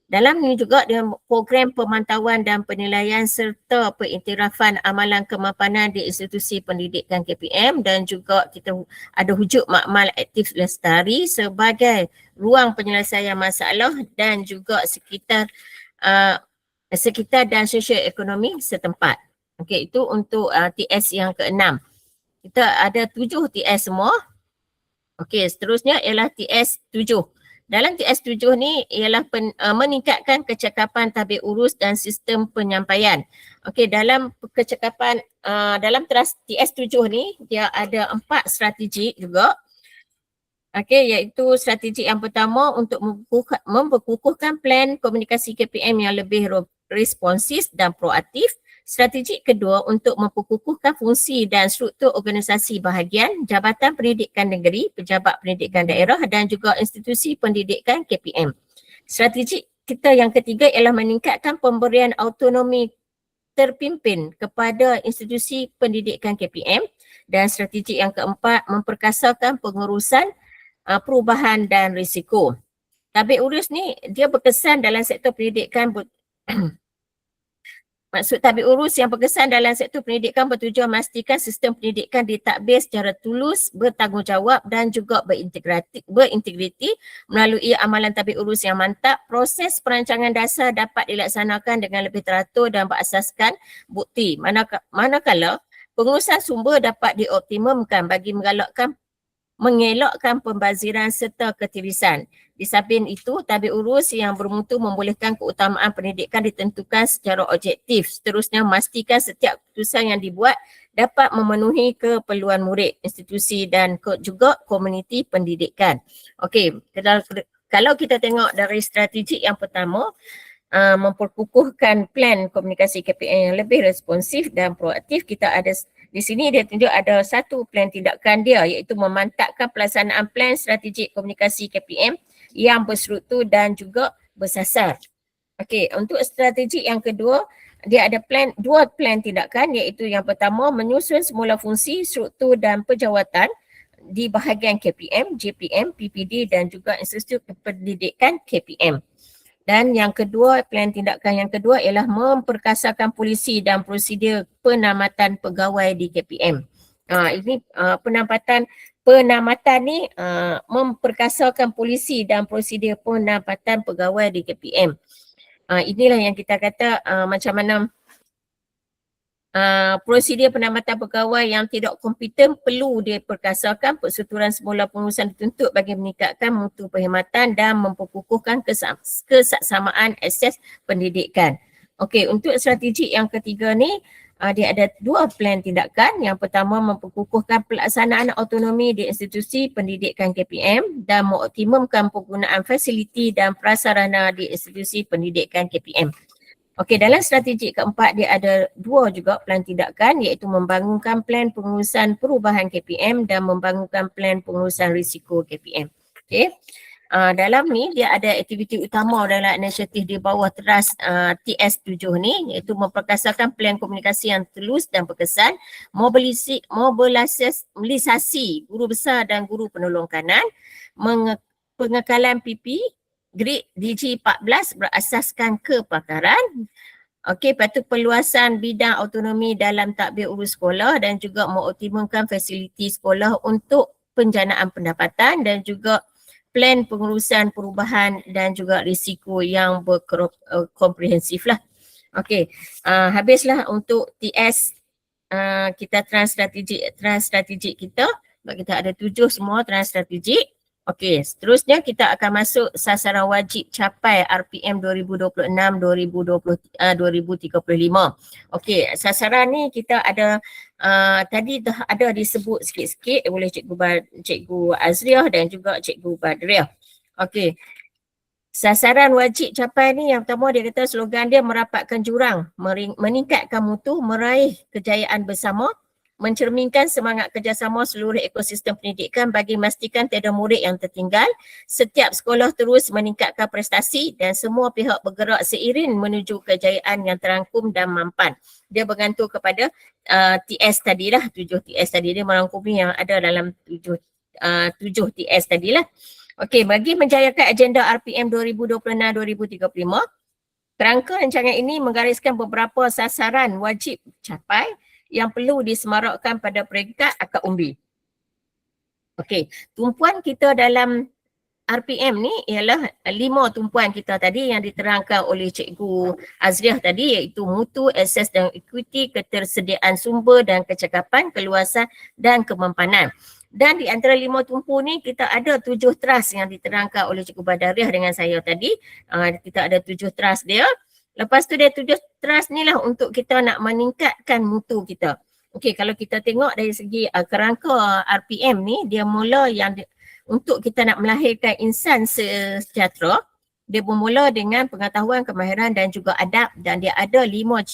Speaker 2: Dalam ini juga dengan program pemantauan dan penilaian serta pengiktirafan amalan kemampanan di institusi pendidikan KPM dan juga kita ada wujud makmal aktif lestari sebagai ruang penyelesaian masalah dan juga sekitar dan sosioekonomi setempat. Okey, itu untuk TS yang ke-6. Kita ada 7 TS semua. Okey, seterusnya ialah TS 7. Dalam TS 7 ni ialah meningkatkan kecakapan tabik urus dan sistem penyampaian. Okey, dalam kecakapan dalam TS 7 ni dia ada 4 strategi juga. Okey, iaitu strategi yang pertama untuk memperkukuhkan plan komunikasi KPM yang lebih responsif dan proaktif. Strategi kedua untuk memperkukuhkan fungsi dan struktur organisasi bahagian, Jabatan Pendidikan Negeri, Pejabat Pendidikan Daerah dan juga institusi pendidikan KPM. Strategi kita yang ketiga ialah meningkatkan pemberian autonomi terpimpin kepada institusi pendidikan KPM dan strategi yang keempat memperkasakan pengurusan perubahan dan risiko. Tabik urus ni dia berkesan dalam sektor pendidikan maksud tabik urus yang berkesan dalam sektor pendidikan bertujuan memastikan sistem pendidikan ditadbir secara tulus, bertanggungjawab dan juga berintegriti melalui amalan tabik urus yang mantap. Proses perancangan dasar dapat dilaksanakan dengan lebih teratur dan berasaskan bukti. Manakala pengurusan sumber dapat dioptimumkan bagi mengelakkan pembaziran serta ketirisan. Di samping itu, tabik urus yang bermutu membolehkan keutamaan pendidikan ditentukan secara objektif. Seterusnya, memastikan setiap keputusan yang dibuat dapat memenuhi keperluan murid, institusi dan juga komuniti pendidikan. Okey, kalau kita tengok dari strategi yang pertama, memperkukuhkan plan komunikasi KPM yang lebih responsif dan proaktif, kita ada di sini dia tunjuk ada satu plan tindakan dia iaitu memantapkan pelaksanaan plan strategik komunikasi KPM yang berstruktur dan juga bersasar. Okey, untuk strategi yang kedua, dia ada dua plan tindakan iaitu yang pertama menyusun semula fungsi, struktur dan pejawatan di bahagian KPM, JPM, PPD dan juga institusi pendidikan KPM. Dan yang kedua, plan tindakan yang kedua ialah memperkasakan polisi dan prosedur penamatan pegawai di KPM. Ini penamatan ni memperkasakan polisi dan prosedur penamatan pegawai di KPM. Inilah yang kita kata macam mana prosedur penamatan pegawai yang tidak kompeten perlu diperkasakan. Persetujuan semula pengurusan dituntut bagi meningkatkan mutu perkhidmatan dan memperkukuhkan kesaksamaan akses pendidikan. Okey, untuk strategi yang ketiga ni dia ada dua plan tindakan. Yang pertama memperkukuhkan pelaksanaan autonomi di institusi pendidikan KPM dan mengoptimumkan penggunaan fasiliti dan prasarana di institusi pendidikan KPM. Okey, dalam strategi keempat dia ada dua juga plan tindakan iaitu membangunkan plan pengurusan perubahan KPM dan membangunkan plan pengurusan risiko KPM. Okey. Dalam ni dia ada aktiviti utama dalam inisiatif di bawah teras TS7 ni iaitu memperkasakan plan komunikasi yang telus dan berkesan, mobilisasi guru besar dan guru penolong kanan, pengekalan PP Grid DG14 berasaskan kepakaran. Okey, lepas tu perluasan bidang autonomi dalam tadbir urus sekolah dan juga mengoptimumkan fasiliti sekolah untuk penjanaan pendapatan dan juga plan pengurusan perubahan dan juga risiko yang komprehensif lah. Okey, habislah untuk TS kita trans strategi kita. Sebab kita ada 7 semua trans strategi. Okey, seterusnya kita akan masuk sasaran wajib capai RPM 2026-2035. Okey, sasaran ni kita ada tadi dah ada disebut sikit-sikit oleh Cikgu Azriah dan juga Cikgu Badriah. Okey. Sasaran wajib capai ni yang pertama dia kata slogan dia merapatkan jurang, meningkatkan mutu, meraih kejayaan bersama, mencerminkan semangat kerjasama seluruh ekosistem pendidikan bagi memastikan tiada murid yang tertinggal, setiap sekolah terus meningkatkan prestasi dan semua pihak bergerak seiring menuju kejayaan yang terangkum dan mampan. Dia bergantung kepada TS tadilah, 7 TS tadi, dia merangkumi yang ada dalam 7 TS tadilah. Okey, bagi menjayakan agenda RPM 2026-2035, kerangka rancangan ini menggariskan beberapa sasaran wajib capai yang perlu disemarakkan pada peringkat akad umbi. Okey, tumpuan kita dalam RPM ni ialah 5 tumpuan kita tadi yang diterangkan oleh Cikgu Azriah tadi, iaitu mutu, akses dan equity, ketersediaan sumber dan kecakapan, keluasan dan kemampanan. Dan di antara 5 tumpu ni kita ada 7 trust yang diterangkan oleh Cikgu Badariah dengan saya tadi. Kita ada 7 trust dia. Lepas tu dia 7 trust ni lah untuk kita nak meningkatkan mutu kita. Okey, kalau kita tengok dari segi kerangka RPM ni, dia mula yang untuk kita nak melahirkan insan sejahtera, dia bermula dengan pengetahuan, kemahiran dan juga adab, dan dia ada 5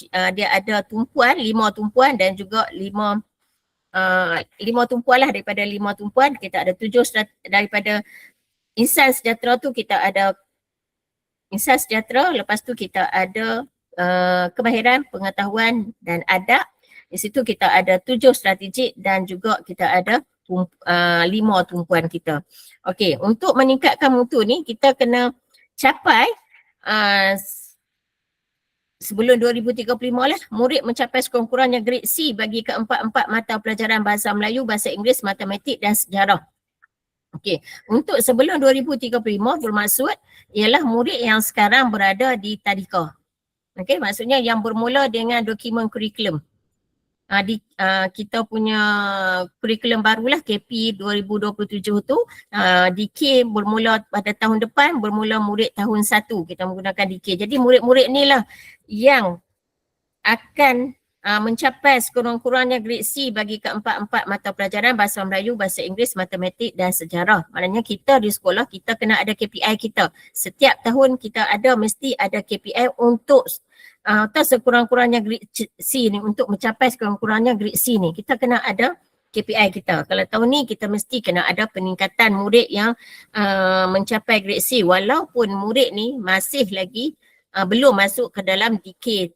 Speaker 2: tumpuan dan juga 5 tumpuan lah. Daripada 5 tumpuan kita ada 7 daripada insan sejahtera tu kita ada insan sejahtera, lepas tu kita ada kemahiran, pengetahuan dan adab. Di situ kita ada 7 strategik dan juga kita ada 5 tumpuan kita. Okey, untuk meningkatkan mutu ni kita kena capai sebelum 2035 lah, murid mencapai sekurang-kurangnya grade C bagi keempat-empat mata pelajaran bahasa Melayu, bahasa Inggeris, matematik dan sejarah. Okey, untuk sebelum 2035 bermaksud ialah murid yang sekarang berada di tadika. Okey, maksudnya yang bermula dengan dokumen kurikulum. Kita punya kurikulum barulah KP 2027 tu, DK bermula pada tahun depan, bermula murid tahun 1 kita menggunakan DK. Jadi murid-murid ni lah yang akan mencapai sekurang-kurangnya grade C bagi keempat-empat mata pelajaran bahasa Melayu, bahasa Inggeris, matematik dan sejarah. Maknanya kita di sekolah kita kena ada KPI kita. Setiap tahun kita mesti ada KPI untuk sekurang-kurangnya grade C ni, untuk mencapai sekurang-kurangnya grade C ni. Kita kena ada KPI kita. Kalau tahun ni kita mesti kena ada peningkatan murid yang mencapai grade C, walaupun murid ni masih lagi belum masuk ke dalam DK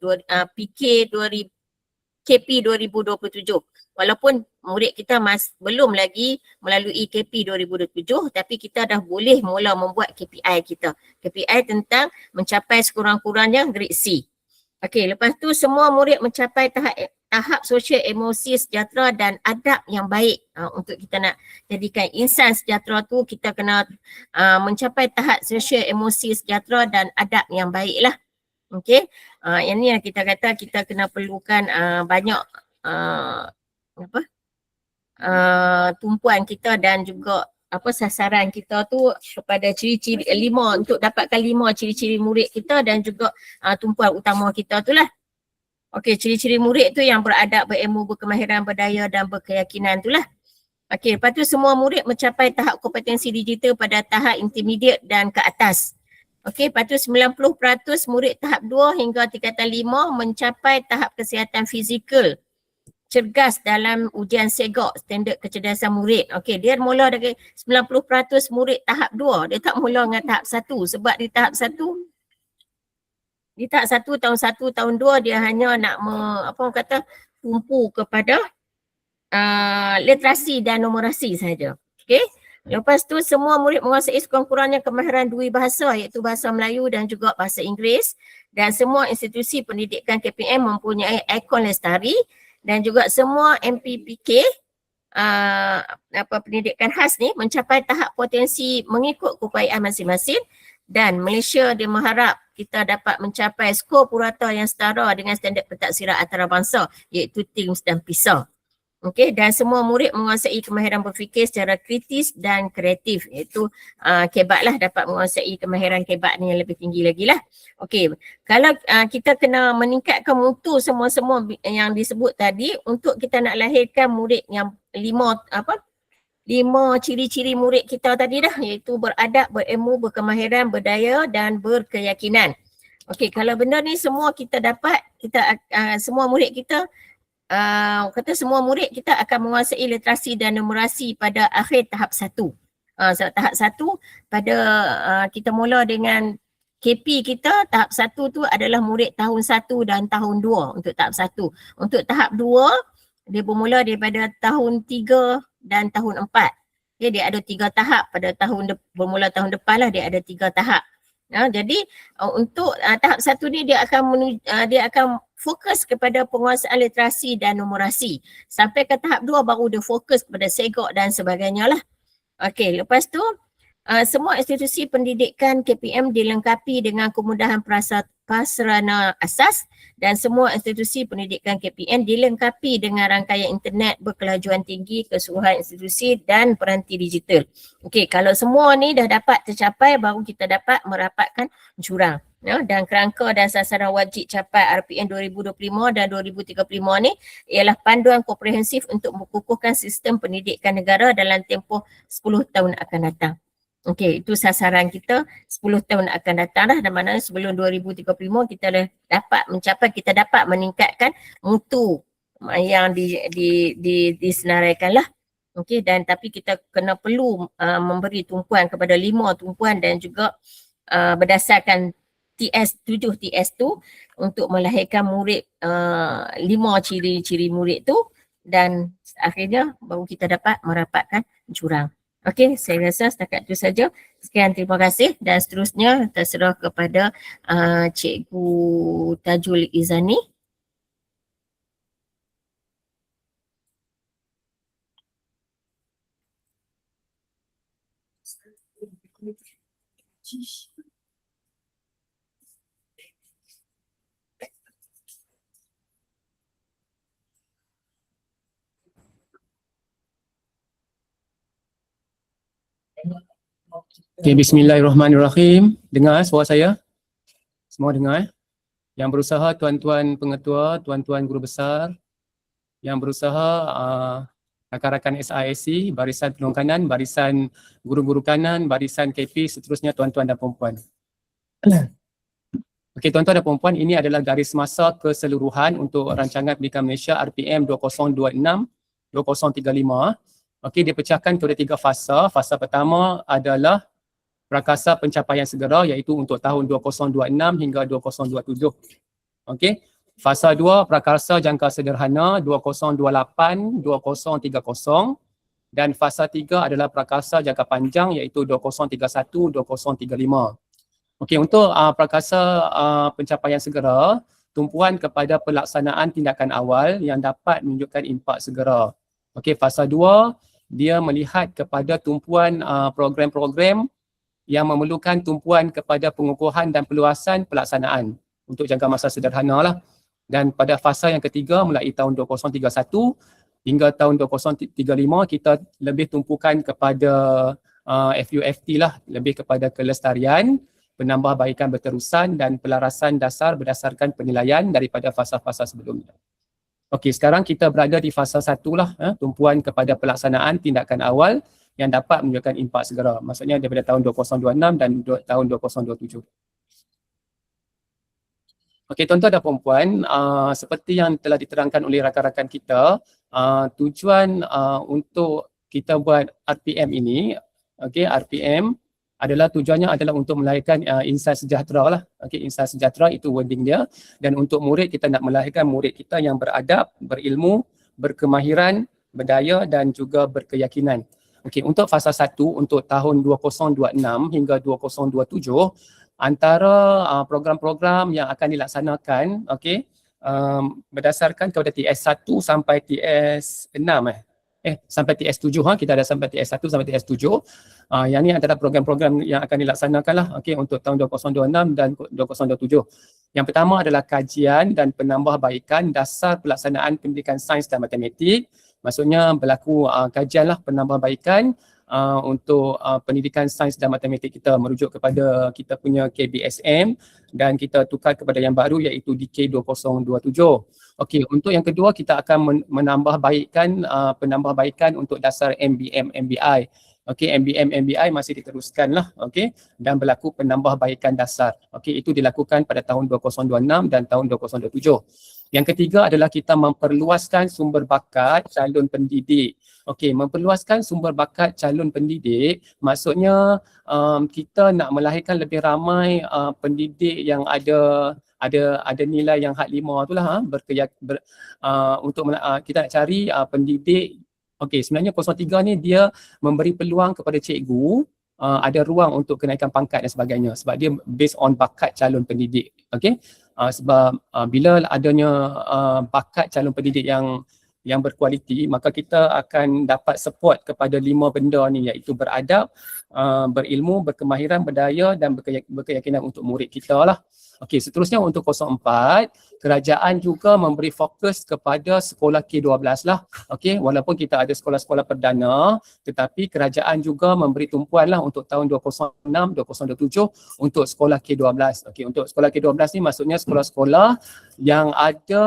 Speaker 2: KP 2027. Walaupun murid kita belum lagi melalui KP 2027, tapi kita dah boleh mula membuat KPI kita. KPI tentang mencapai sekurang-kurangnya grade C. Okey, lepas tu semua murid mencapai tahap sosial emosi sejahtera dan adab yang baik. Untuk kita nak jadikan insan sejahtera tu, kita kena mencapai tahap sosial emosi sejahtera dan adab yang baik lah. Okey, yang ni yang kita kata kita kena perlukan banyak tumpuan kita dan juga sasaran kita tu kepada ciri-ciri 5, untuk dapatkan 5 ciri-ciri murid kita dan juga tumpuan utama kita tu lah. Okey, ciri-ciri murid tu yang beradab, berilmu, berkemahiran, berdaya dan berkeyakinan tu lah. Okey, lepas tu semua murid mencapai tahap kompetensi digital pada tahap intermediate dan ke atas. Okey, lepas tu 90% murid tahap 2 hingga tingkatan 5 mencapai tahap kesihatan fizikal cergas dalam ujian SEGOK, standard kecerdasan murid. Okey, dia mula dari 90% murid tahap 2. Dia tak mula dengan tahap 1 sebab di tahap 1 tahun 1 tahun 2 dia hanya nak tumpu kepada literasi dan numerasi saja. Okey. Lepas tu semua murid menguasai sekurang-kurangnya kemahiran 2 bahasa, iaitu bahasa Melayu dan juga bahasa Inggeris, dan semua institusi pendidikan KPM mempunyai ikon lestari, dan juga semua MPPK pendidikan khas ni mencapai tahap potensi mengikut keupayaan masing-masing, dan Malaysia dia mengharap kita dapat mencapai skor purata yang setara dengan standard pentaksiran antarabangsa, iaitu TIMSS dan PISA. Okey, dan semua murid menguasai kemahiran berfikir secara kritis dan kreatif, iaitu kebat lah, dapat menguasai kemahiran kebat ni yang lebih tinggi lagi lah. Okey, kalau kita kena meningkatkan mutu semua-semua yang disebut tadi untuk kita nak lahirkan murid yang 5 ciri-ciri murid kita tadi dah, iaitu beradab, berilmu, berkemahiran, berdaya dan berkeyakinan. Okey, kalau benda ni semua kita dapat, semua murid kita semua murid kita akan menguasai literasi dan numerasi pada akhir tahap 1. Tahap 1 pada kita mula dengan KP kita, tahap 1 tu adalah murid tahun 1 dan tahun 2 untuk tahap 1. Untuk tahap 2 dia bermula daripada tahun 3 dan tahun 4. Okay, dia ada 3 tahap. Pada bermula tahun depan lah dia ada 3 tahap. Jadi untuk tahap 1 ni dia akan fokus kepada penguasaan literasi dan numerasi. Sampai ke tahap 2 baru dia fokus kepada segok dan sebagainya lah. Okey, lepas tu semua institusi pendidikan KPM dilengkapi dengan kemudahan prasarana asas dan semua institusi pendidikan KPM dilengkapi dengan rangkaian internet berkelajuan tinggi, keseluruhan institusi dan peranti digital. Okey, kalau semua ni dah dapat tercapai baru kita dapat merapatkan jurang. Dan kerangka dan sasaran wajib capai RPM 2025 dan 2035 ni ialah panduan komprehensif untuk mengukuhkan sistem pendidikan negara dalam tempoh 10 tahun akan datang. Okey, itu sasaran kita 10 tahun akan datang lah, dan maknanya sebelum 2035 kita dah dapat mencapai, kita dapat meningkatkan mutu yang disenaraikan lah. Okey, dan tapi kita kena perlu memberi tumpuan kepada 5 tumpuan dan juga berdasarkan TS7 TS tu untuk melahirkan murid 5 ciri-ciri murid tu, dan akhirnya baru kita dapat merapatkan jurang. Okey, saya rasa setakat itu saja. Sekian, terima kasih, dan seterusnya terserah kepada Cikgu Tajul Izani.
Speaker 5: Okay, bismillahirrahmanirrahim. Dengar suara saya? Semua dengar? Yang berusaha tuan-tuan pengetua, tuan-tuan guru besar, yang berusaha rakan-rakan SISC, barisan penolong kanan, barisan guru-guru kanan, barisan KP, seterusnya tuan-tuan dan perempuan. Okey, tuan-tuan dan perempuan, ini adalah garis masa keseluruhan untuk rancangan pendidikan Malaysia RPM 2026-2035. Okey, dipecahkan kepada 3 fasa. Fasa pertama adalah prakasa pencapaian segera, iaitu untuk tahun 2026 hingga 2027. Okey. Fasa 2 prakarsa jangka sederhana 2028-2030, dan fasa 3 adalah prakarsa jangka panjang, iaitu 2031-2035. Okey, untuk prakarsa pencapaian segera, tumpuan kepada pelaksanaan tindakan awal yang dapat menunjukkan impak segera. Okey, fasa 2 dia melihat kepada tumpuan program-program yang memerlukan tumpuan kepada pengukuhan dan perluasan pelaksanaan untuk jangka masa sederhana lah. Dan pada fasa yang ketiga mulai tahun 2031 hingga tahun 2035 kita lebih tumpukan kepada FUFT lah, lebih kepada kelestarian, penambahbaikan berterusan dan pelarasan dasar berdasarkan penilaian daripada fasa-fasa sebelumnya. Okey, sekarang kita berada di fasa 1 lah, tumpuan kepada pelaksanaan tindakan awal yang dapat menunjukkan impak segera. Maksudnya daripada tahun 2026 dan tahun 2027. Okey, tuan-tuan dan perempuan, seperti yang telah diterangkan oleh rakan-rakan kita, tujuan untuk kita buat RPM ini, okey, RPM adalah tujuannya adalah untuk melahirkan insan sejahtera lah. Okey, insan sejahtera itu wording dia, dan untuk murid kita nak melahirkan murid kita yang beradab, berilmu, berkemahiran, berdaya dan juga berkeyakinan. Okey, untuk fasa 1 untuk tahun 2026 hingga 2027, antara program-program yang akan dilaksanakan, okey, berdasarkan kepada TS1 sampai TS6 sampai TS7 kita ada sampai TS1 sampai TS7. Yang ni antara program-program yang akan dilaksanakan lah, okey, untuk tahun 2026 dan 2027. Yang pertama adalah kajian dan penambahbaikan dasar pelaksanaan pendidikan sains dan matematik. Maksudnya berlaku kajian lah penambahbaikan untuk pendidikan sains dan matematik kita merujuk kepada kita punya KBSM dan kita tukar kepada yang baru iaitu DK2027. Okey, untuk yang kedua kita akan menambahbaikkan penambahbaikan untuk dasar MBM MBI. Okey, MBM MBI masih diteruskan lah, okey, dan berlaku penambahbaikan dasar. Okey, itu dilakukan pada tahun 2026 dan tahun 2027. Yang ketiga adalah kita memperluaskan sumber bakat calon pendidik. Okey, memperluaskan sumber bakat calon pendidik maksudnya kita nak melahirkan lebih ramai pendidik yang ada nilai yang had 5 itulah untuk kita nak cari pendidik. Okey, sebenarnya 03 ni dia memberi peluang kepada cikgu ada ruang untuk kenaikan pangkat dan sebagainya sebab dia based on bakat calon pendidik. Okey. Sebab bila adanya bakat calon pendidik yang berkualiti, maka kita akan dapat support kepada 5 benda ni iaitu beradab, berilmu, berkemahiran, berdaya dan berkeyakinan untuk murid kita lah. Okey, seterusnya untuk 04, kerajaan juga memberi fokus kepada sekolah K12 lah. Okey, walaupun kita ada sekolah-sekolah perdana tetapi kerajaan juga memberi tumpuan lah untuk tahun 2006, 2027 untuk sekolah K12. Okey, untuk sekolah K12 ni maksudnya sekolah-sekolah yang ada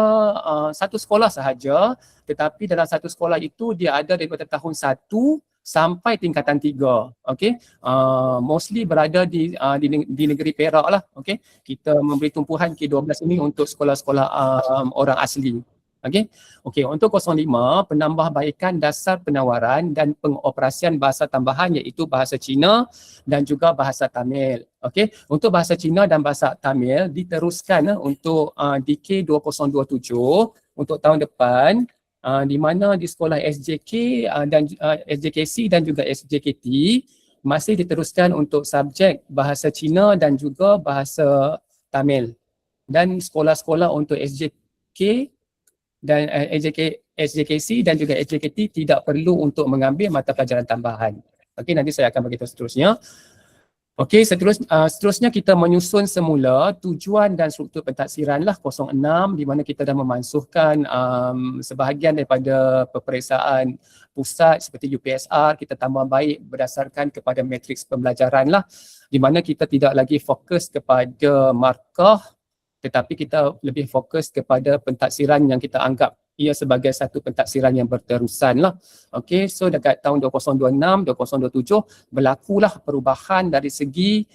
Speaker 5: satu sekolah sahaja tetapi dalam satu sekolah itu dia ada daripada tahun 1 sampai tingkatan 3. Okey, mostly berada di negeri Perak lah. Okey, kita memberi tumpuan K12 ini untuk sekolah-sekolah orang asli. Okey, untuk 05 penambahbaikan dasar penawaran dan pengoperasian bahasa tambahan iaitu bahasa Cina dan juga bahasa Tamil. Okey, untuk bahasa Cina dan bahasa Tamil diteruskan untuk DK2027 untuk tahun depan. Di mana di sekolah SJK dan SJKC dan juga SJKT masih diteruskan untuk subjek bahasa Cina dan juga bahasa Tamil. Dan sekolah-sekolah untuk SJK dan SJKC dan juga SJKT tidak perlu untuk mengambil mata pelajaran tambahan. Okey, nanti saya akan beritahu seterusnya. Okey, seterusnya kita menyusun semula tujuan dan struktur pentaksiran lah 06 di mana kita dah memansuhkan sebahagian daripada peperiksaan pusat seperti UPSR, kita tambah baik berdasarkan kepada matriks pembelajaran lah di mana kita tidak lagi fokus kepada markah tetapi kita lebih fokus kepada pentaksiran yang kita anggap ia sebagai satu pentaksiran yang berterusan lah. Okey, so dekat tahun 2026, 2027 berlakulah perubahan dari segi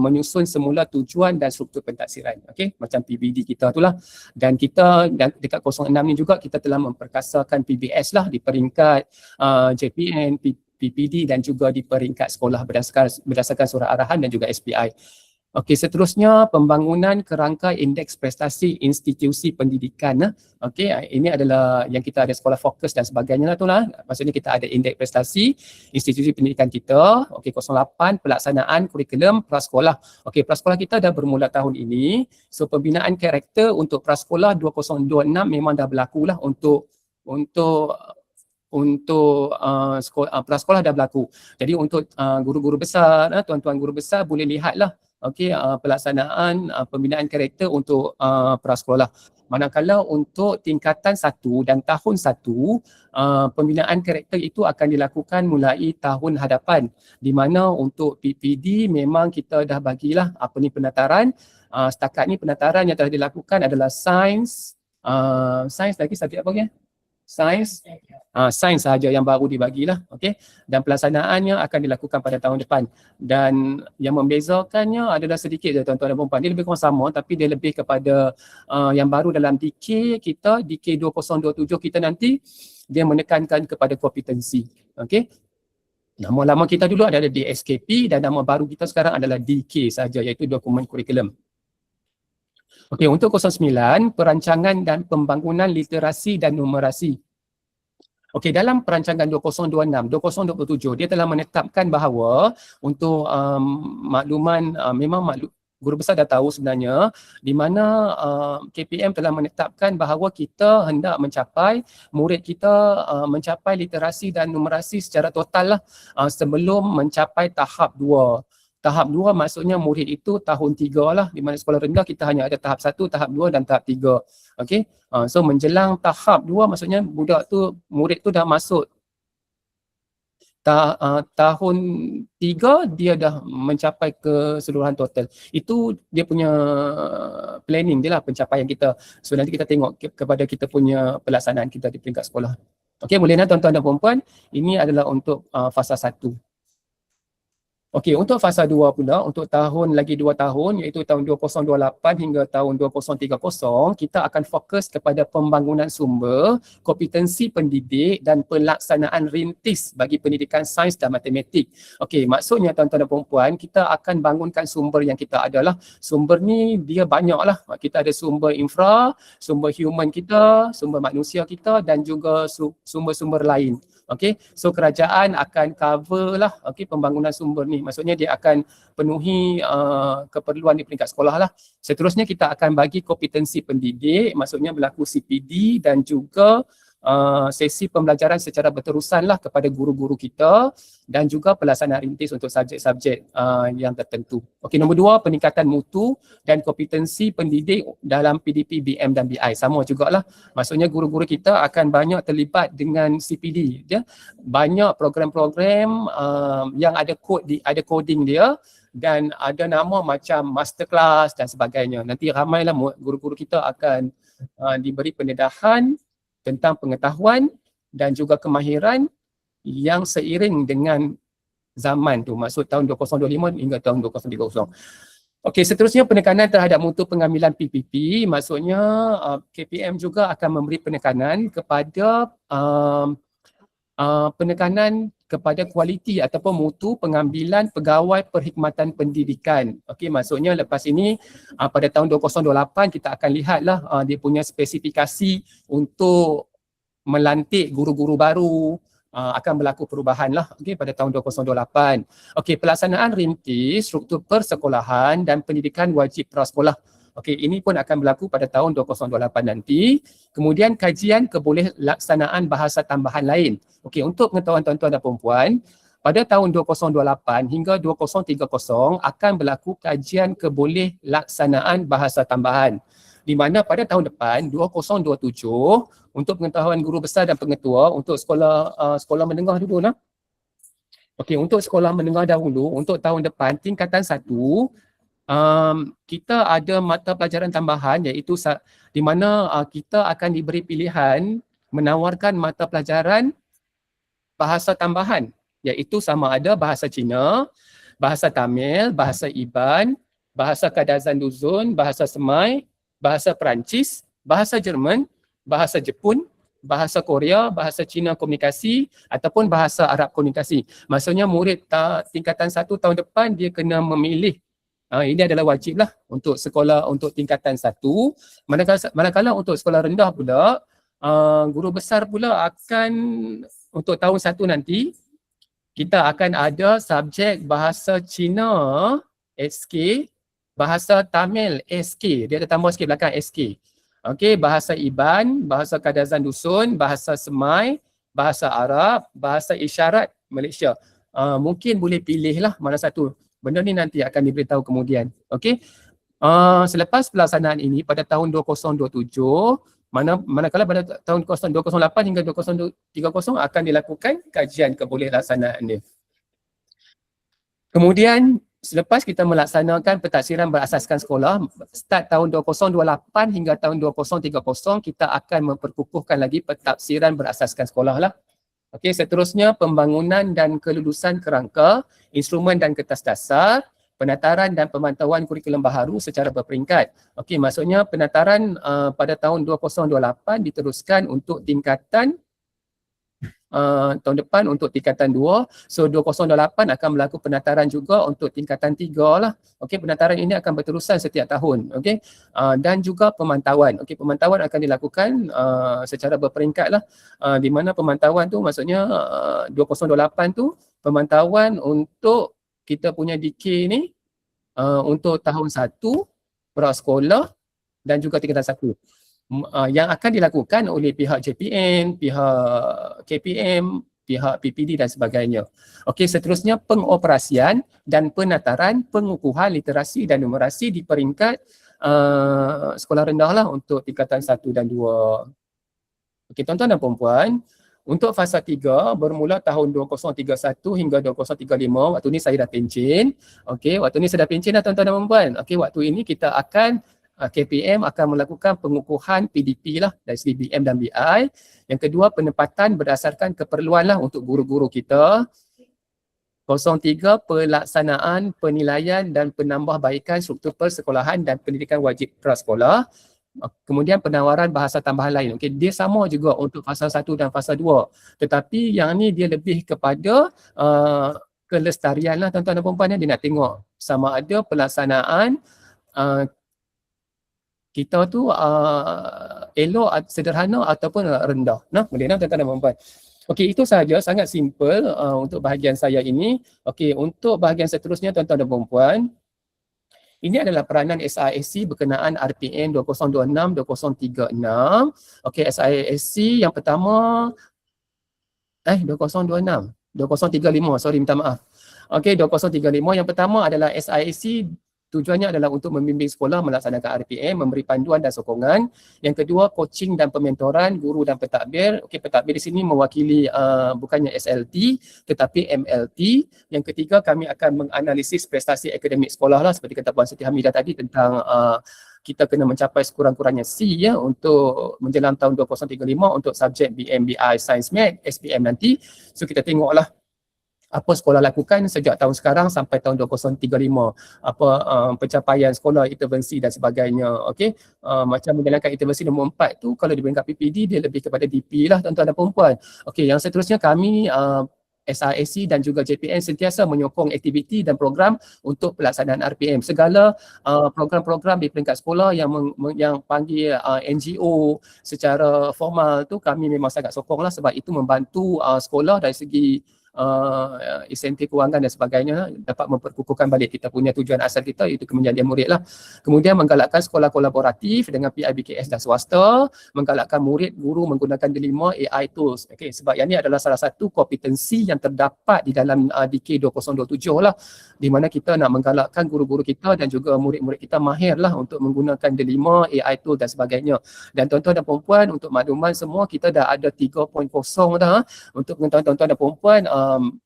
Speaker 5: menyusun semula tujuan dan struktur pentaksiran. Okey, macam PBD kita tu lah. Dan kita dekat 06 ni juga kita telah memperkasakan PBS lah di peringkat JPN, PPD dan juga di peringkat sekolah berdasarkan surat arahan dan juga SPI. Okey, seterusnya pembangunan kerangka indeks prestasi institusi pendidikan. Okey, ini adalah yang kita ada sekolah fokus dan sebagainya lah tu lah. Maksudnya kita ada indeks prestasi institusi pendidikan kita. Okey, 08 pelaksanaan kurikulum prasekolah. Okey, prasekolah kita dah bermula tahun ini. So pembinaan karakter untuk prasekolah 2026 memang dah berlaku lah untuk prasekolah dah berlaku. Jadi untuk guru-guru besar, tuan-tuan guru besar boleh lihatlah okey pelaksanaan pembinaan karakter untuk prasekolah. Manakala untuk tingkatan 1 dan tahun 1 pembinaan karakter itu akan dilakukan mulai tahun hadapan di mana untuk PPD memang kita dah bagilah penataran. Setakat ni penataran yang telah dilakukan adalah sains lagi subjek apa ke? Sains sahaja yang baru dibagilah, okey, dan pelaksanaannya akan dilakukan pada tahun depan. Dan yang membezakannya adalah sedikit je tuan-tuan dan puan-puan, dia lebih kurang sama tapi dia lebih kepada yang baru dalam DK kita, DK2027 kita nanti dia menekankan kepada kompetensi. Okey, nama lama kita dulu adalah DSKP dan nama baru kita sekarang adalah DK saja iaitu dokumen kurikulum. Okey, untuk 09 perancangan dan pembangunan literasi dan numerasi. Okey, dalam perancangan 2026, 2027 dia telah menetapkan bahawa untuk makluman memang guru besar dah tahu sebenarnya di mana KPM telah menetapkan bahawa kita hendak mencapai murid kita mencapai literasi dan numerasi secara total lah sebelum mencapai tahap 2. tahap 2 maksudnya murid itu tahun 3 lah, di mana sekolah rendah kita hanya ada tahap 1, tahap 2 dan tahap 3. Okey. So menjelang tahap 2 maksudnya murid tu dah masuk tahun 3 dia dah mencapai keseluruhan total. Itu dia punya planning dia lah, pencapaian kita. So nanti kita tengok kepada kita punya pelaksanaan kita di peringkat sekolah. Okey, boleh nak tuan-tuan dan puan-puan, ini adalah untuk fasa 1. Okey, untuk fasa 2 pula, untuk tahun lagi 2 tahun iaitu tahun 2028 hingga tahun 2030, kita akan fokus kepada pembangunan sumber, kompetensi pendidik dan pelaksanaan rintis bagi pendidikan sains dan matematik. Okey, maksudnya tuan-tuan dan puan-puan, kita akan bangunkan sumber yang kita ada lah. Sumber ni dia banyak lah. Kita ada sumber infra, sumber human kita, sumber manusia kita dan juga sumber-sumber lain. Okey, so kerajaan akan cover lah pembangunan sumber ni. Maksudnya dia akan penuhi keperluan di peringkat sekolah lah. Seterusnya kita akan bagi kompetensi pendidik, maksudnya berlaku CPD dan juga sesi pembelajaran secara berterusan lah kepada guru-guru kita dan juga pelaksanaan rintis untuk subjek-subjek yang tertentu. Okey, nombor 2, peningkatan mutu dan kompetensi pendidik dalam PDP, BM dan BI. Sama jugalah. Maksudnya guru-guru kita akan banyak terlibat dengan CPD. Dia banyak program-program yang ada coding dia dan ada nama macam masterclass dan sebagainya. Nanti ramailah guru-guru kita akan diberi pendedahan tentang pengetahuan dan juga kemahiran yang seiring dengan zaman tu, maksud tahun 2025 hingga tahun 2030. Okey, seterusnya penekanan terhadap mutu pengambilan PPP, maksudnya KPM juga akan memberi penekanan kepada kualiti ataupun mutu pengambilan pegawai perkhidmatan pendidikan. Okey, maksudnya lepas ini pada tahun 2028 kita akan lihatlah dia punya spesifikasi untuk melantik guru-guru baru, akan berlaku perubahan lah pada tahun 2028. Okey, pelaksanaan rintis struktur persekolahan dan pendidikan wajib prasekolah. Okey, ini pun akan berlaku pada tahun 2028 nanti. Kemudian kajian keboleh laksanaan bahasa tambahan lain. Okey, untuk pengetahuan tuan-tuan dan puan-puan, pada tahun 2028 hingga 2030 akan berlaku kajian keboleh laksanaan bahasa tambahan. Di mana pada tahun depan 2027 untuk pengetahuan guru besar dan pengetua untuk sekolah menengah dulu lah. Okey, untuk sekolah menengah dahulu untuk tahun depan tingkatan 1 kita ada mata pelajaran tambahan iaitu di mana kita akan diberi pilihan menawarkan mata pelajaran bahasa tambahan iaitu sama ada bahasa Cina, bahasa Tamil, bahasa Iban, bahasa Kadazan Duzun, bahasa Semai, bahasa Perancis, bahasa Jerman, bahasa Jepun, bahasa Korea, bahasa Cina komunikasi ataupun bahasa Arab komunikasi. Maksudnya murid tingkatan 1 tahun depan dia kena memilih. Ini adalah wajib lah untuk sekolah untuk tingkatan 1. Manakala untuk sekolah rendah pula, guru besar pula akan untuk tahun 1 nanti kita akan ada subjek bahasa Cina SK, bahasa Tamil SK, dia ada tambah sikit belakang SK. Okey, bahasa Iban, bahasa Kadazan Dusun, bahasa Semai, bahasa Arab, bahasa isyarat Malaysia. Mungkin boleh pilih lah mana satu. Benda ni nanti akan diberitahu kemudian. Okey. Selepas pelaksanaan ini pada tahun 2027, manakala pada tahun 2028 hingga 2030 akan dilakukan kajian keboleh laksanaan dia. Kemudian selepas kita melaksanakan pentaksiran berasaskan sekolah, start tahun 2028 hingga tahun 2030 kita akan memperkukuhkan lagi pentafsiran berasaskan sekolah lah. Okey, seterusnya pembangunan dan kelulusan kerangka, instrumen dan kertas dasar, penataran dan pemantauan kurikulum baharu secara berperingkat. Okey, maksudnya penataran pada tahun 2028 diteruskan untuk tingkatan tahun depan untuk tingkatan 2. So 2028 akan berlaku penataran juga untuk tingkatan 3 lah. Okey, penataran ini akan berterusan setiap tahun. Okey, dan juga pemantauan. Okey, pemantauan akan dilakukan secara berperingkat lah. Di mana pemantauan tu maksudnya 2028 tu pemantauan untuk kita punya DK ni untuk tahun 1 prasekolah dan juga tingkatan 1. Yang akan dilakukan oleh pihak JPN, pihak KPM pihak PPD dan sebagainya. Okey, seterusnya pengoperasian dan penataran pengukuhan literasi dan numerasi di peringkat sekolah rendah lah untuk tingkatan 1 dan 2. Okey, tuan-tuan dan puan-puan, untuk fasa 3 bermula tahun 2031 hingga 2035, waktu ni saya dah pencen. Okey, waktu ni saya dah pencen dah tuan-tuan dan puan-puan. Okey, waktu ini kita akan KPM akan melakukan pengukuhan PDP lah dari segi BM dan BI. Yang kedua, penempatan berdasarkan keperluan lah untuk guru-guru kita. 03, pelaksanaan penilaian dan penambahbaikan struktur persekolahan dan pendidikan wajib prasekolah. Kemudian penawaran bahasa tambahan lain. Okey, dia sama juga untuk fasa 1 dan fasa 2. Tetapi yang ni dia lebih kepada kelestarian lah tuan-tuan dan puan-puan. Dia nak tengok sama ada pelaksanaan kita tu elok, sederhana ataupun rendah. Nah, boleh nah tuan-tuan dan puan-puan. Okey, itu sahaja, sangat simple untuk bahagian saya ini. Okey, untuk bahagian seterusnya tuan-tuan dan puan-puan, ini adalah peranan SISC berkenaan RPM 2026-2036. Okey, SISC yang pertama 2026, 2035, sorry, minta maaf. Okey, 2035 yang pertama adalah SISC. Tujuannya adalah untuk membimbing sekolah melaksanakan RPM, memberi panduan dan sokongan. Yang kedua, coaching dan pementoran guru dan pentadbir. Okey, pentadbir di sini mewakili bukannya SLT tetapi MLT. Yang ketiga, kami akan menganalisis prestasi akademik sekolah lah, seperti kata Puan Siti Hamidah tadi tentang kita kena mencapai sekurang-kurangnya C ya untuk menjelang tahun 2035 untuk subjek BM, BI, Science, Math, SPM nanti. So kita tengoklah apa sekolah lakukan sejak tahun sekarang sampai tahun 2035, apa pencapaian sekolah, intervensi dan sebagainya. Okey, macam menjalankan intervensi nombor 4 tu, kalau di peringkat PPD dia lebih kepada DP lah tuan-tuan dan puan-puan. Okey, yang seterusnya kami SISC dan juga JPN sentiasa menyokong aktiviti dan program untuk pelaksanaan RPM. Segala program-program di peringkat sekolah yang panggil NGO secara formal tu kami memang sangat sokong lah, sebab itu membantu sekolah dari segi insentif kewangan dan sebagainya, dapat memperkukuhkan balik kita punya tujuan asal kita, iaitu kemenjadian murid lah. Kemudian menggalakkan sekolah kolaboratif dengan PIBKS dan swasta, menggalakkan murid guru menggunakan Delima AI tools. Okay, sebab yang ini adalah salah satu kompetensi yang terdapat di dalam DK 2027 lah, di mana kita nak menggalakkan guru-guru kita dan juga murid-murid kita mahir lah untuk menggunakan Delima AI tools dan sebagainya. Dan tuan-tuan dan puan-puan, untuk makluman semua, kita dah ada 3.0 dah untuk pengetahuan tuan-tuan dan puan-puan.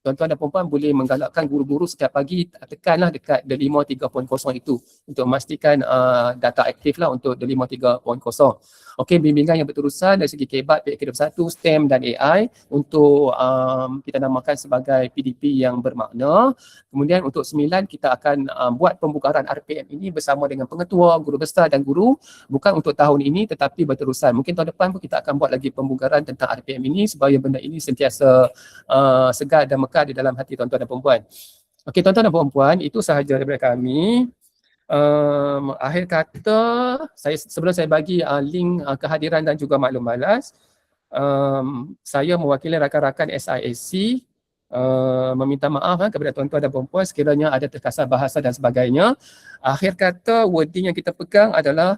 Speaker 5: Tuan-tuan dan puan-puan boleh menggalakkan guru-guru setiap pagi tekanlah dekat Delima 3.0 itu untuk memastikan data aktif lah untuk Delima 3.0. Okey, bimbingan yang berterusan dari segi KEBAT, PK21, STEM dan AI untuk kita namakan sebagai PDP yang bermakna. Kemudian untuk 9 kita akan buat pembukaran RPM ini bersama dengan pengetua, guru besar dan guru, bukan untuk tahun ini tetapi berterusan. Mungkin tahun depan pun kita akan buat lagi pembukaran tentang RPM ini supaya benda ini sentiasa segar dan mekar di dalam hati tuan-tuan dan puan-puan. Okey, tuan-tuan dan puan-puan, itu sahaja daripada kami. Akhir kata, sebelum saya bagi link kehadiran dan juga maklum balas, saya mewakili rakan-rakan SISC meminta maaf kepada tuan-tuan dan puan-puan sekiranya ada terkasar bahasa dan sebagainya. Akhir kata, wording yang kita pegang adalah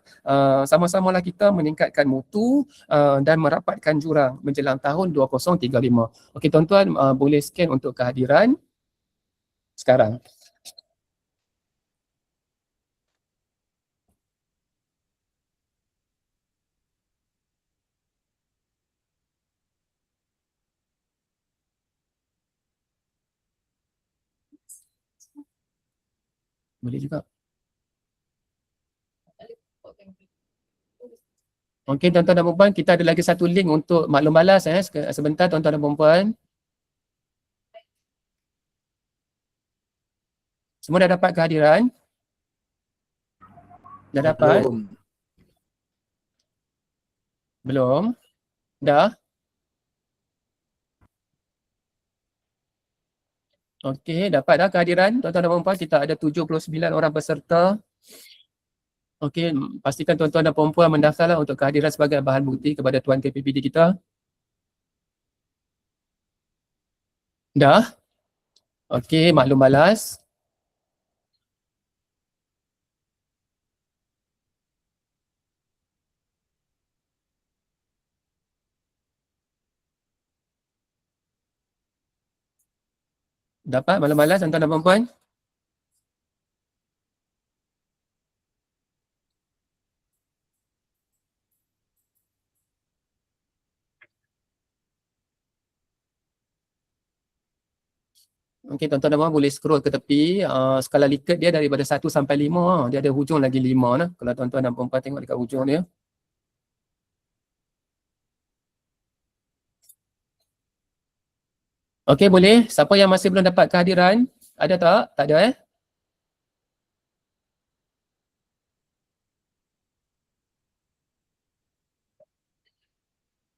Speaker 5: sama-samalah kita meningkatkan mutu dan merapatkan jurang menjelang tahun 2035. Okey tuan-tuan, boleh scan untuk kehadiran sekarang. Boleh juga. Okey tuan-tuan dan puan-puan, kita ada lagi satu link untuk maklum balas sebentar tuan-tuan dan puan-puan. Semua dah dapat kehadiran? Dah dapat? Belum? Dah? Okey, dapat dah kehadiran tuan-tuan dan puan-puan. Kita ada 79 orang peserta. Okey, pastikan tuan-tuan dan puan-puan mendaftarlah untuk kehadiran sebagai bahan bukti kepada Tuan KPPD kita. Dah? Okey, maklum balas. Dapat malas-malas tuan-tuan dan puan-puan? Okey, tuan-tuan dan puan boleh scroll ke tepi. Skala Likert dia daripada 1 sampai 5. Dia ada hujung lagi 5 lah. Kalau tuan-tuan dan puan-puan tengok dekat hujung dia. Okey, boleh. Siapa yang masih belum dapat kehadiran? Ada tak? Tak ada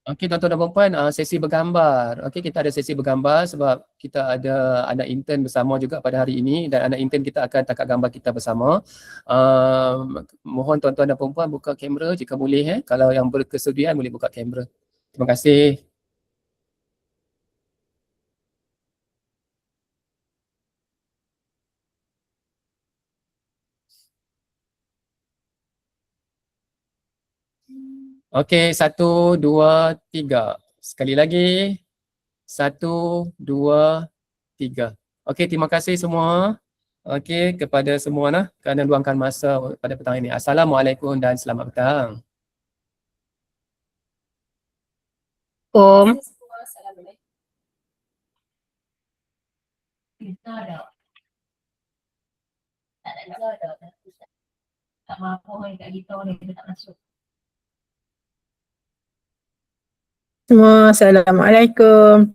Speaker 5: Okey, tuan-tuan dan puan-puan, sesi bergambar. Okey, kita ada sesi bergambar sebab kita ada anak intern bersama juga pada hari ini dan anak intern kita akan tangkap gambar kita bersama. Mohon tuan-tuan dan puan-puan buka kamera jika boleh. Kalau yang berkesudian boleh buka kamera. Terima kasih. Okey, 1, 2, 3. Sekali lagi. 1, 2, 3. Okey, terima kasih semua. Okey, kepada semua kerana luangkan masa pada petang ini. Assalamualaikum dan selamat petang.
Speaker 2: Tak mampu kat kita orang kita tak masuk.
Speaker 1: Semua Assalamualaikum.